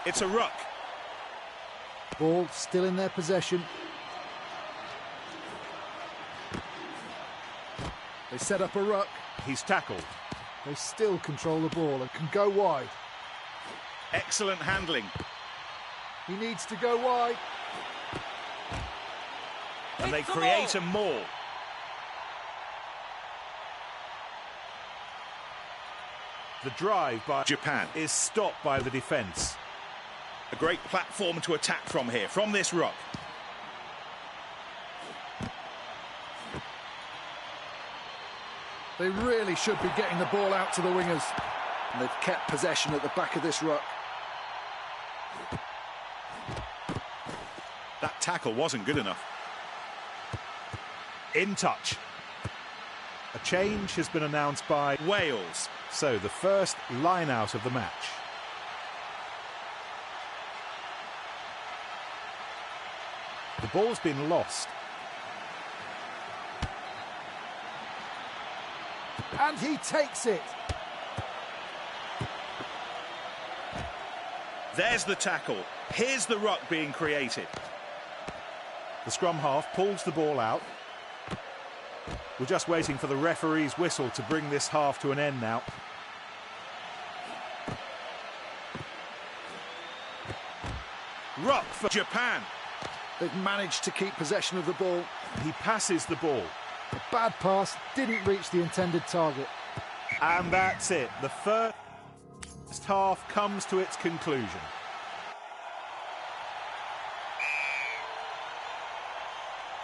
Speaker 1: It's a ruck.
Speaker 2: Ball still in their possession. They set up a ruck.
Speaker 4: He's tackled.
Speaker 2: They still control the ball and can go wide.
Speaker 1: Excellent handling.
Speaker 2: He needs to go wide.
Speaker 1: And they create a maul.
Speaker 4: The drive by
Speaker 1: Japan
Speaker 4: is stopped by the defence.
Speaker 1: A great platform to attack from here, from this ruck.
Speaker 2: They really should be getting the ball out to the wingers. And they've kept possession at the back of this ruck.
Speaker 1: That tackle wasn't good enough.
Speaker 4: In touch. A change has been announced by
Speaker 1: Wales.
Speaker 4: So the first line out of the match. The ball's been lost.
Speaker 2: And he takes it.
Speaker 1: There's the tackle. Here's the ruck being created.
Speaker 4: The scrum half pulls the ball out. We're just waiting for the referee's whistle to bring this half to an end now.
Speaker 1: Ruck for Japan.
Speaker 2: They've managed to keep possession of the ball.
Speaker 4: He passes the ball.
Speaker 2: A bad pass didn't reach the intended target.
Speaker 4: And that's it. The first half comes to its conclusion.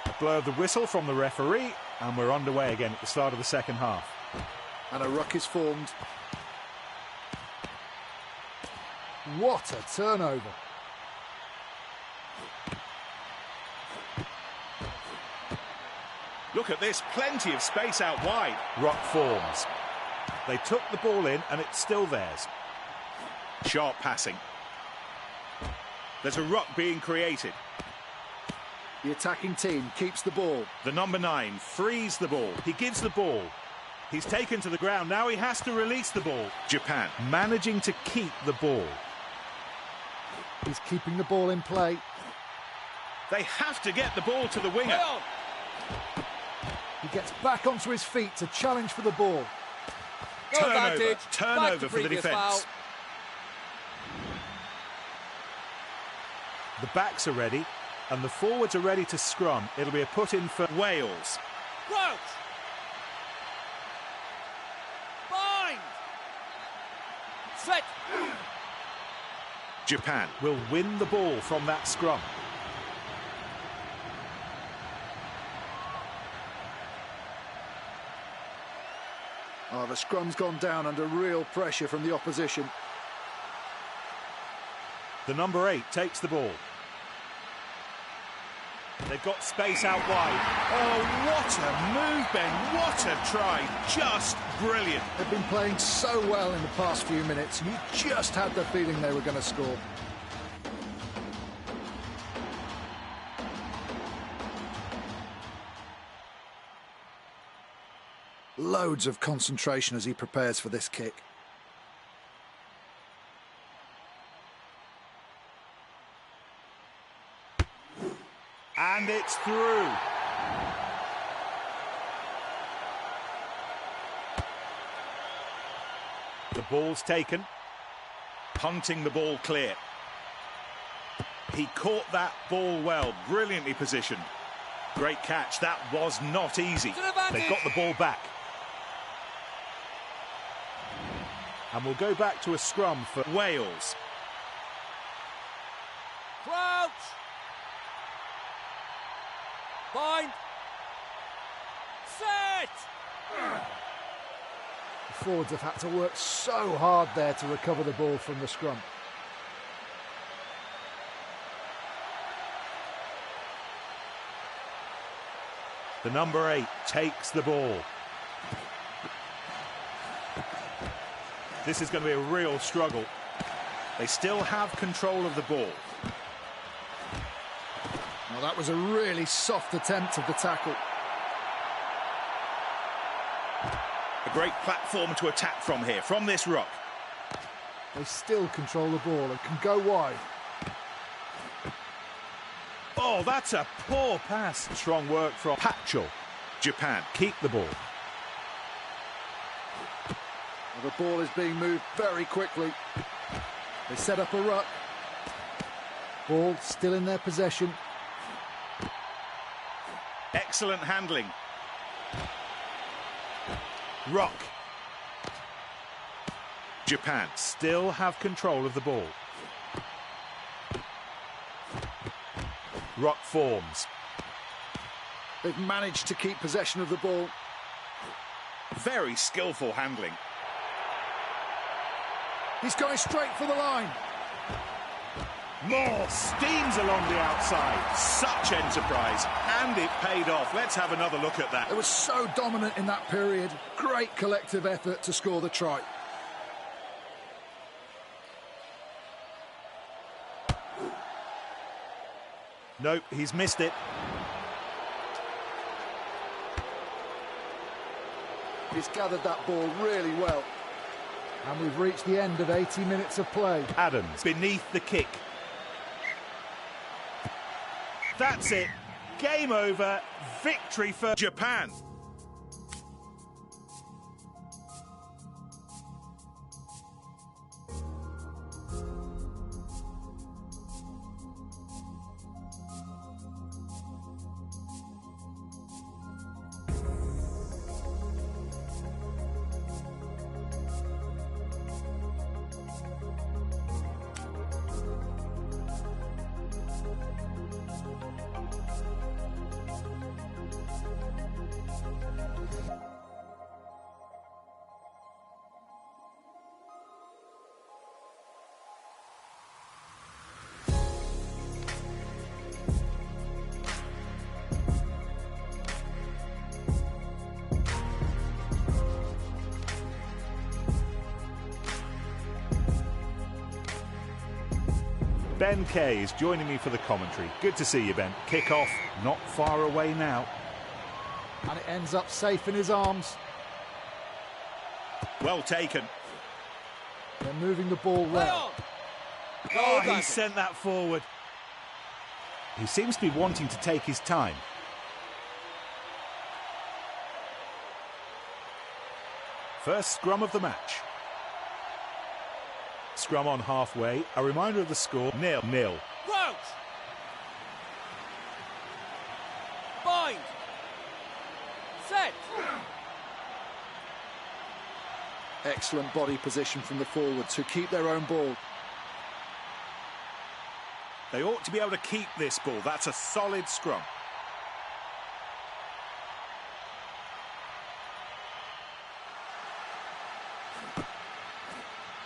Speaker 4: A blow of the whistle from the referee, and we're underway again at the start of the second half.
Speaker 2: And a ruck is formed. What a turnover.
Speaker 1: Look at this, plenty of space out wide.
Speaker 4: Ruck forms. They took the ball in and it's still theirs.
Speaker 1: Sharp passing. There's a ruck being created.
Speaker 2: The attacking team keeps the ball.
Speaker 1: The number 9 frees the ball.
Speaker 4: He gives the ball. He's taken to the ground. Now he has to release the ball.
Speaker 1: Japan
Speaker 4: managing to keep the ball.
Speaker 2: He's keeping the ball in play.
Speaker 1: They have to get the ball to the winger.
Speaker 2: He gets back onto his feet to challenge for the ball.
Speaker 1: Turnover for the defence.
Speaker 4: The backs are ready and the forwards are ready to scrum. It'll be a put in for
Speaker 1: Wales.
Speaker 3: Crouch! Bind! Set!
Speaker 1: Japan
Speaker 4: will win the ball from that scrum.
Speaker 2: Oh, the scrum's gone down under real pressure from the opposition.
Speaker 4: The number 8 takes the ball. They've got space out wide.
Speaker 1: Oh, what a move, Ben. What a try. Just brilliant.
Speaker 2: They've been playing so well in the past few minutes. You just had the feeling they were going to score. Loads of concentration as he prepares for this kick.
Speaker 4: And it's through. The ball's taken.
Speaker 1: Punting the ball clear. He caught that ball well, brilliantly positioned. Great catch. That was not easy.
Speaker 4: They've got the ball back. And we'll go back to a scrum for
Speaker 1: Wales.
Speaker 3: Crouch! Bind! Set!
Speaker 2: The forwards have had to work so hard there to recover the ball from the scrum.
Speaker 4: the number 8 takes the ball. This is going to be a real struggle.
Speaker 1: They still have control of the ball.
Speaker 2: Well, that was a really soft attempt of the tackle.
Speaker 1: A great platform to attack from here, from this ruck.
Speaker 2: They still control the ball and can go wide.
Speaker 4: Oh, that's a poor pass. Strong work from Patchell.
Speaker 1: Japan
Speaker 4: Keep the ball.
Speaker 2: Well, the ball is being moved very quickly. They set up a ruck. Ball still in their possession.
Speaker 1: Excellent handling. Ruck. Japan
Speaker 4: Still have control of the ball. Ruck forms.
Speaker 2: They've managed to keep possession of the ball.
Speaker 1: very skillful handling.
Speaker 2: He's going straight for the line.
Speaker 1: More steams along the outside. Such enterprise, and it paid off. Let's have another look at that.
Speaker 2: They were so dominant in that period. Great collective effort to score the try.
Speaker 4: Nope, he's missed it.
Speaker 2: He's gathered that ball really well. And we've reached the end of 80 minutes of play.
Speaker 4: Adams beneath the kick. That's it. Game over. Victory for
Speaker 1: Japan.
Speaker 4: Ben Kay is joining me for the commentary. Good to see you, Ben. Kick-off not far away now.
Speaker 2: And it ends up safe in his arms.
Speaker 1: Well taken.
Speaker 2: They're moving the ball well.
Speaker 4: Oh, he sent that forward. He seems to be wanting to take his time. First scrum of the match. Scrum on halfway. A reminder of the score, 0-0.
Speaker 3: Crouch! Bind! Set!
Speaker 2: Excellent body position from the forwards who keep their own ball.
Speaker 1: They ought to be able to keep this ball. That's a solid scrum.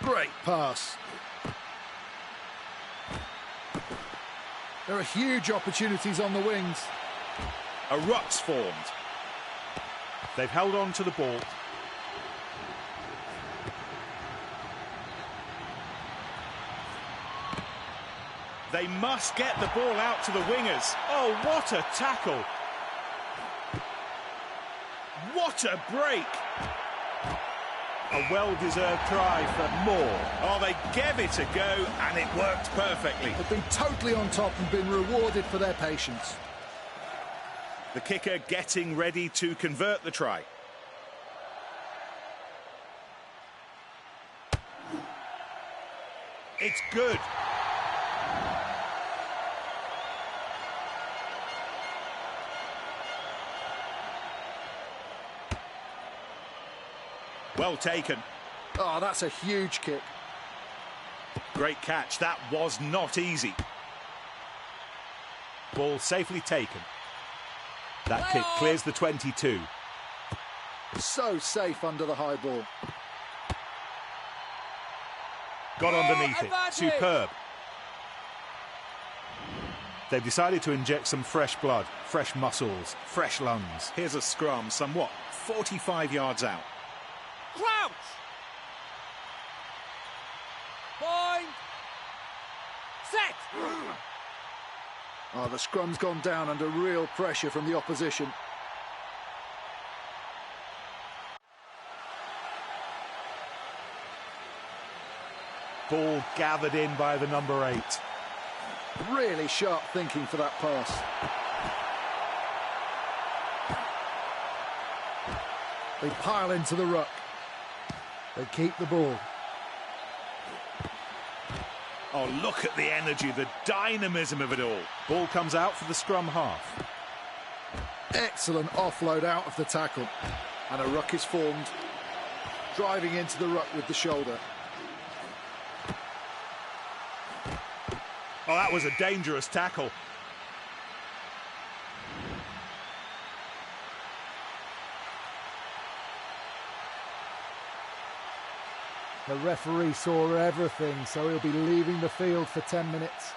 Speaker 2: Great pass. There are huge opportunities on the wings.
Speaker 1: A ruck's formed.
Speaker 4: They've held on to the ball.
Speaker 1: They must get the ball out to the wingers.
Speaker 4: Oh, what a tackle!
Speaker 1: What a break!
Speaker 4: A well-deserved try for more.
Speaker 1: Oh, they gave it a go, and it worked perfectly.
Speaker 2: They've been totally on top and been rewarded for their patience.
Speaker 1: The kicker getting ready to convert the try. It's good. Well taken.
Speaker 2: Oh, that's a huge kick.
Speaker 1: Great catch. That was not easy.
Speaker 4: Ball safely taken. That kick clears the 22.
Speaker 2: So safe under the high ball.
Speaker 4: Got underneath it.
Speaker 3: advantage.
Speaker 4: Superb. They've decided to inject some fresh blood, fresh muscles, fresh lungs.
Speaker 1: Here's a scrum somewhat 45 yards out.
Speaker 3: Crouch! Bind! Set!
Speaker 2: Oh, the scrum's gone down under real pressure from the opposition.
Speaker 4: Ball gathered in by the number 8.
Speaker 2: Really sharp thinking for that pass. They pile into the ruck. They keep the ball.
Speaker 1: Oh, look at the energy, the dynamism of it all.
Speaker 4: Ball comes out for the scrum half.
Speaker 2: Excellent offload out of the tackle. And a ruck is formed. Driving into the ruck with the shoulder.
Speaker 4: Oh, that was a dangerous tackle.
Speaker 5: The referee saw everything, so he'll be leaving the field for 10 minutes.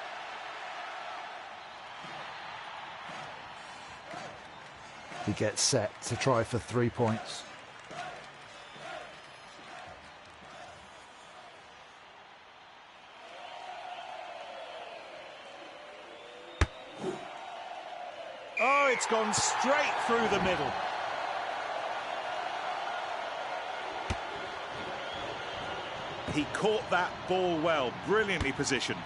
Speaker 5: He gets set to try for 3 points.
Speaker 4: Oh, it's gone straight through the middle.
Speaker 1: He caught that ball well, brilliantly positioned.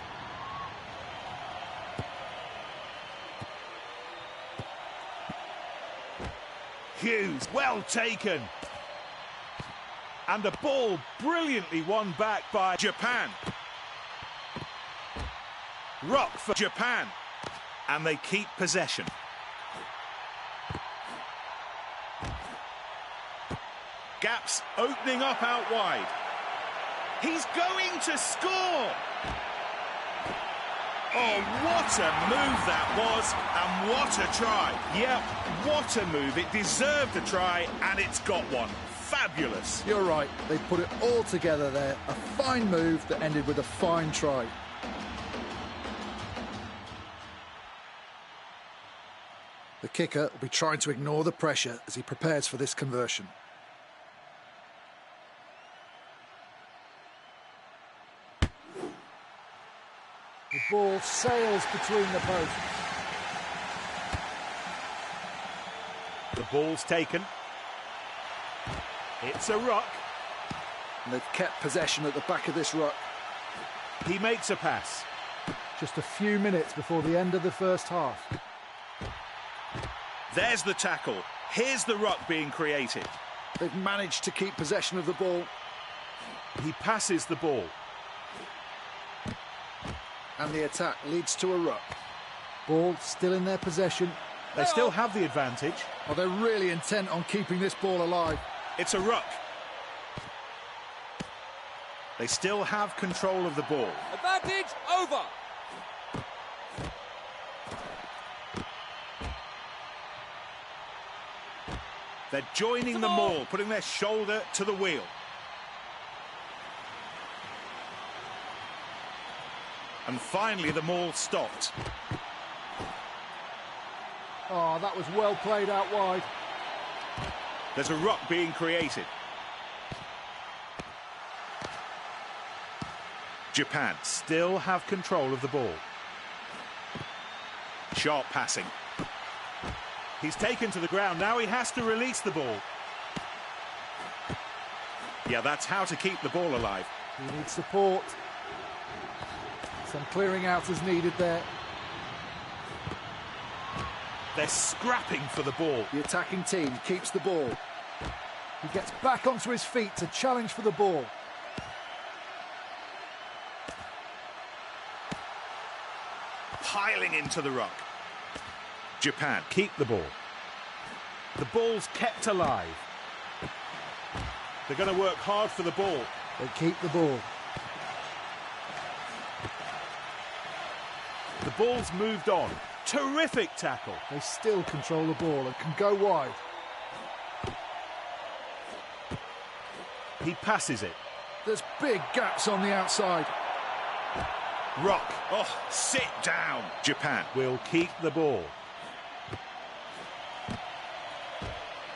Speaker 1: Hughes, well taken. And the ball brilliantly won back by Japan. Ruck for Japan. And they keep possession. Gaps opening up out wide. He's going to score! Oh, what a move that was, and what a try. Yep, what a move. It deserved a try, and it's got one. Fabulous.
Speaker 2: You're right, they put it all together there. A fine move that ended with a fine try. The kicker will be trying to ignore the pressure as he prepares for this conversion.
Speaker 5: The ball sails between the posts.
Speaker 4: The ball's taken. It's a ruck.
Speaker 2: And they've kept possession at the back of this ruck.
Speaker 4: He makes a pass.
Speaker 5: Just a few minutes before the end of the first half.
Speaker 1: There's the tackle. Here's the ruck being created.
Speaker 2: They've managed to keep possession of the ball.
Speaker 4: He passes the ball.
Speaker 2: And the attack leads to a ruck.
Speaker 5: Ball still in their possession.
Speaker 4: They still have the advantage.
Speaker 2: Oh, they're really intent on keeping this ball alive.
Speaker 1: It's a ruck. They still have control of the ball.
Speaker 3: Advantage over.
Speaker 1: They're joining the maul, putting their shoulder to the wheel. And finally the maul stopped.
Speaker 5: Oh, that was well played out wide.
Speaker 1: There's a ruck being created. Japan
Speaker 4: Still have control of the ball.
Speaker 1: sharp passing.
Speaker 4: He's taken to the ground. Now he has to release the ball.
Speaker 1: Yeah, that's how to keep the ball alive.
Speaker 5: He needs support. Some clearing out is needed there.
Speaker 4: They're scrapping for the ball.
Speaker 2: The attacking team keeps the ball.
Speaker 5: He gets back onto his feet to challenge for the ball.
Speaker 1: Piling into the ruck. Japan
Speaker 4: Keep the ball. The ball's kept alive. They're going to work hard for the ball.
Speaker 5: They keep the ball.
Speaker 4: The ball's moved on. Terrific tackle.
Speaker 5: They still control the ball and can go wide.
Speaker 4: He passes it.
Speaker 2: There's big gaps on the outside.
Speaker 1: ruck. Oh, sit down. Japan
Speaker 4: Will keep the ball.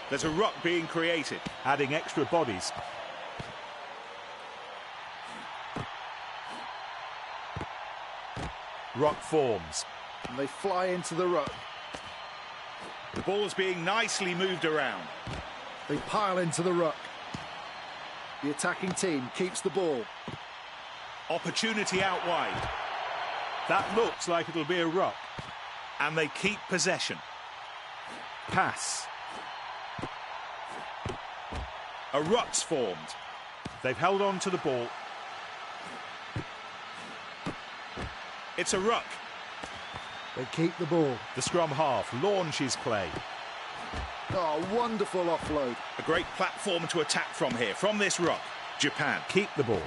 Speaker 1: There's a ruck being created.
Speaker 4: Adding extra bodies. Ruck forms.
Speaker 2: And they fly into the ruck.
Speaker 1: The ball's being nicely moved around.
Speaker 2: They pile into the ruck. The attacking team keeps the ball.
Speaker 1: Opportunity out wide.
Speaker 4: That looks like it'll be a ruck.
Speaker 1: And they keep possession.
Speaker 4: Pass.
Speaker 1: A ruck's formed.
Speaker 4: They've held on to the ball.
Speaker 1: It's a ruck.
Speaker 5: They keep the ball.
Speaker 4: The scrum half launches play.
Speaker 2: Oh, wonderful offload.
Speaker 1: A great platform to attack from here, from this ruck. Japan
Speaker 4: Keep the ball.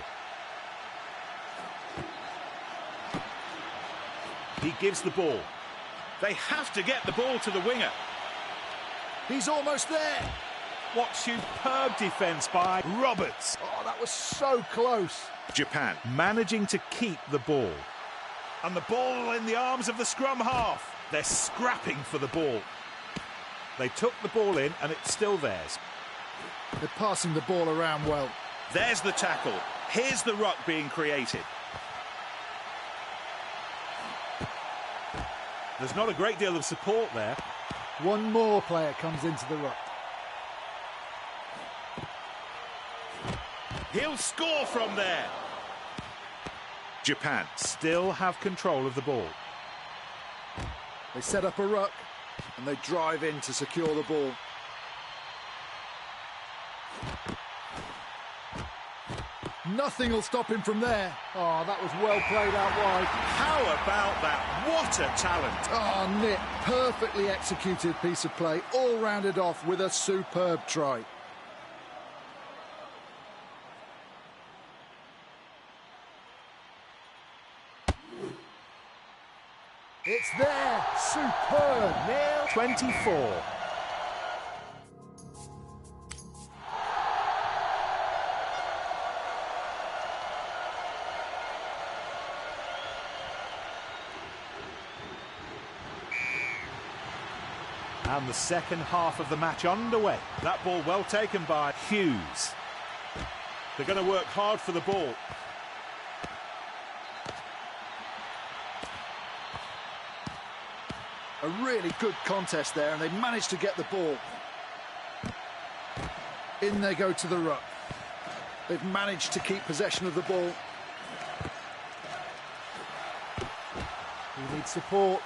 Speaker 4: He gives the ball.
Speaker 1: They have to get the ball to the winger.
Speaker 2: He's almost there.
Speaker 4: What superb defence by Roberts.
Speaker 5: Oh, that was so close.
Speaker 1: Japan.
Speaker 4: Managing to keep the ball. And the ball in the arms of the scrum half. They're scrapping for the ball. They took the ball in and it's still theirs.
Speaker 2: They're passing the ball around well.
Speaker 1: There's the tackle. Here's the ruck being created.
Speaker 4: There's not a great deal of support there.
Speaker 5: One more player comes into the ruck.
Speaker 1: He'll score from there. Japan
Speaker 4: Still have control of the ball.
Speaker 2: They set up a ruck and they drive in to secure the ball. Nothing will stop him from there.
Speaker 5: Oh, that was well played out wide.
Speaker 1: How about that? What a talent.
Speaker 2: Oh, Nick, perfectly executed piece of play, all rounded off with a superb try.
Speaker 5: It's there. Superb.
Speaker 4: Nail 24. And the second half of the match underway. That ball well taken by Hughes. They're going to work hard for the ball.
Speaker 2: A really good contest there, and they managed to get the ball. In they go to the ruck. They've managed to keep possession of the ball.
Speaker 5: He needs support.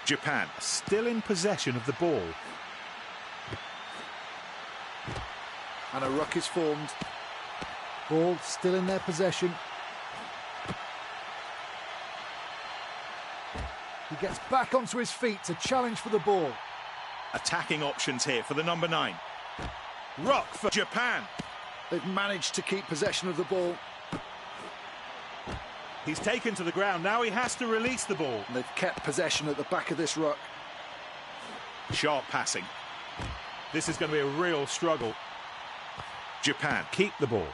Speaker 1: Japan
Speaker 4: Still in possession of the ball.
Speaker 2: And a ruck is formed.
Speaker 5: Ball still in their possession. He gets back onto his feet to challenge for the ball.
Speaker 1: attacking options here for the number 9. Ruck for Japan.
Speaker 2: They've managed to keep possession of the ball.
Speaker 4: He's taken to the ground. Now he has to release the ball.
Speaker 2: And they've kept possession at the back of this ruck.
Speaker 1: Sharp passing.
Speaker 4: This is going to be a real struggle.
Speaker 1: Japan
Speaker 4: Keep the ball.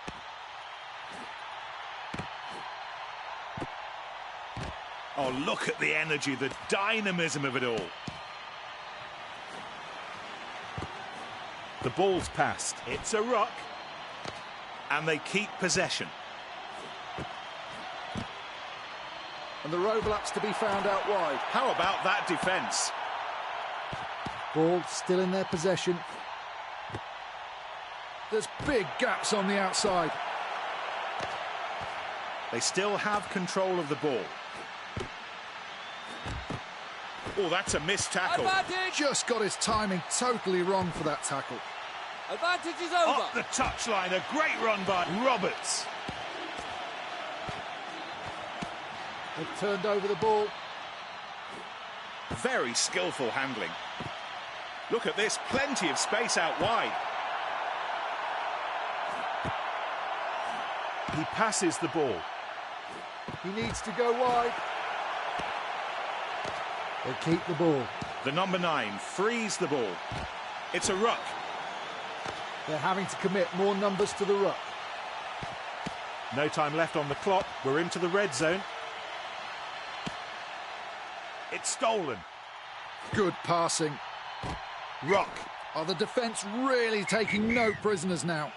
Speaker 1: Oh, look at the energy, the dynamism of it all.
Speaker 4: The ball's passed. It's a ruck.
Speaker 1: And they keep possession.
Speaker 2: And the overlap's to be found out wide.
Speaker 1: How about that defence?
Speaker 5: Ball still in their possession.
Speaker 2: There's big gaps on the outside.
Speaker 1: They still have control of the ball. Oh, that's a missed tackle.
Speaker 3: Advantage!
Speaker 2: Just got his timing totally wrong for that tackle.
Speaker 3: Advantage is over.
Speaker 1: Up the touchline, a great run by Roberts.
Speaker 5: They've turned over the ball.
Speaker 1: Very skillful handling. Look at this, plenty of space out wide.
Speaker 4: He passes the ball.
Speaker 5: He needs to go wide. They keep the ball.
Speaker 1: The number 9 frees the ball. It's a ruck.
Speaker 5: They're having to commit more numbers to the ruck.
Speaker 4: No time left on the clock. We're into the red zone. It's stolen.
Speaker 2: Good passing.
Speaker 1: Ruck.
Speaker 2: Oh, the defence really taking no prisoners now.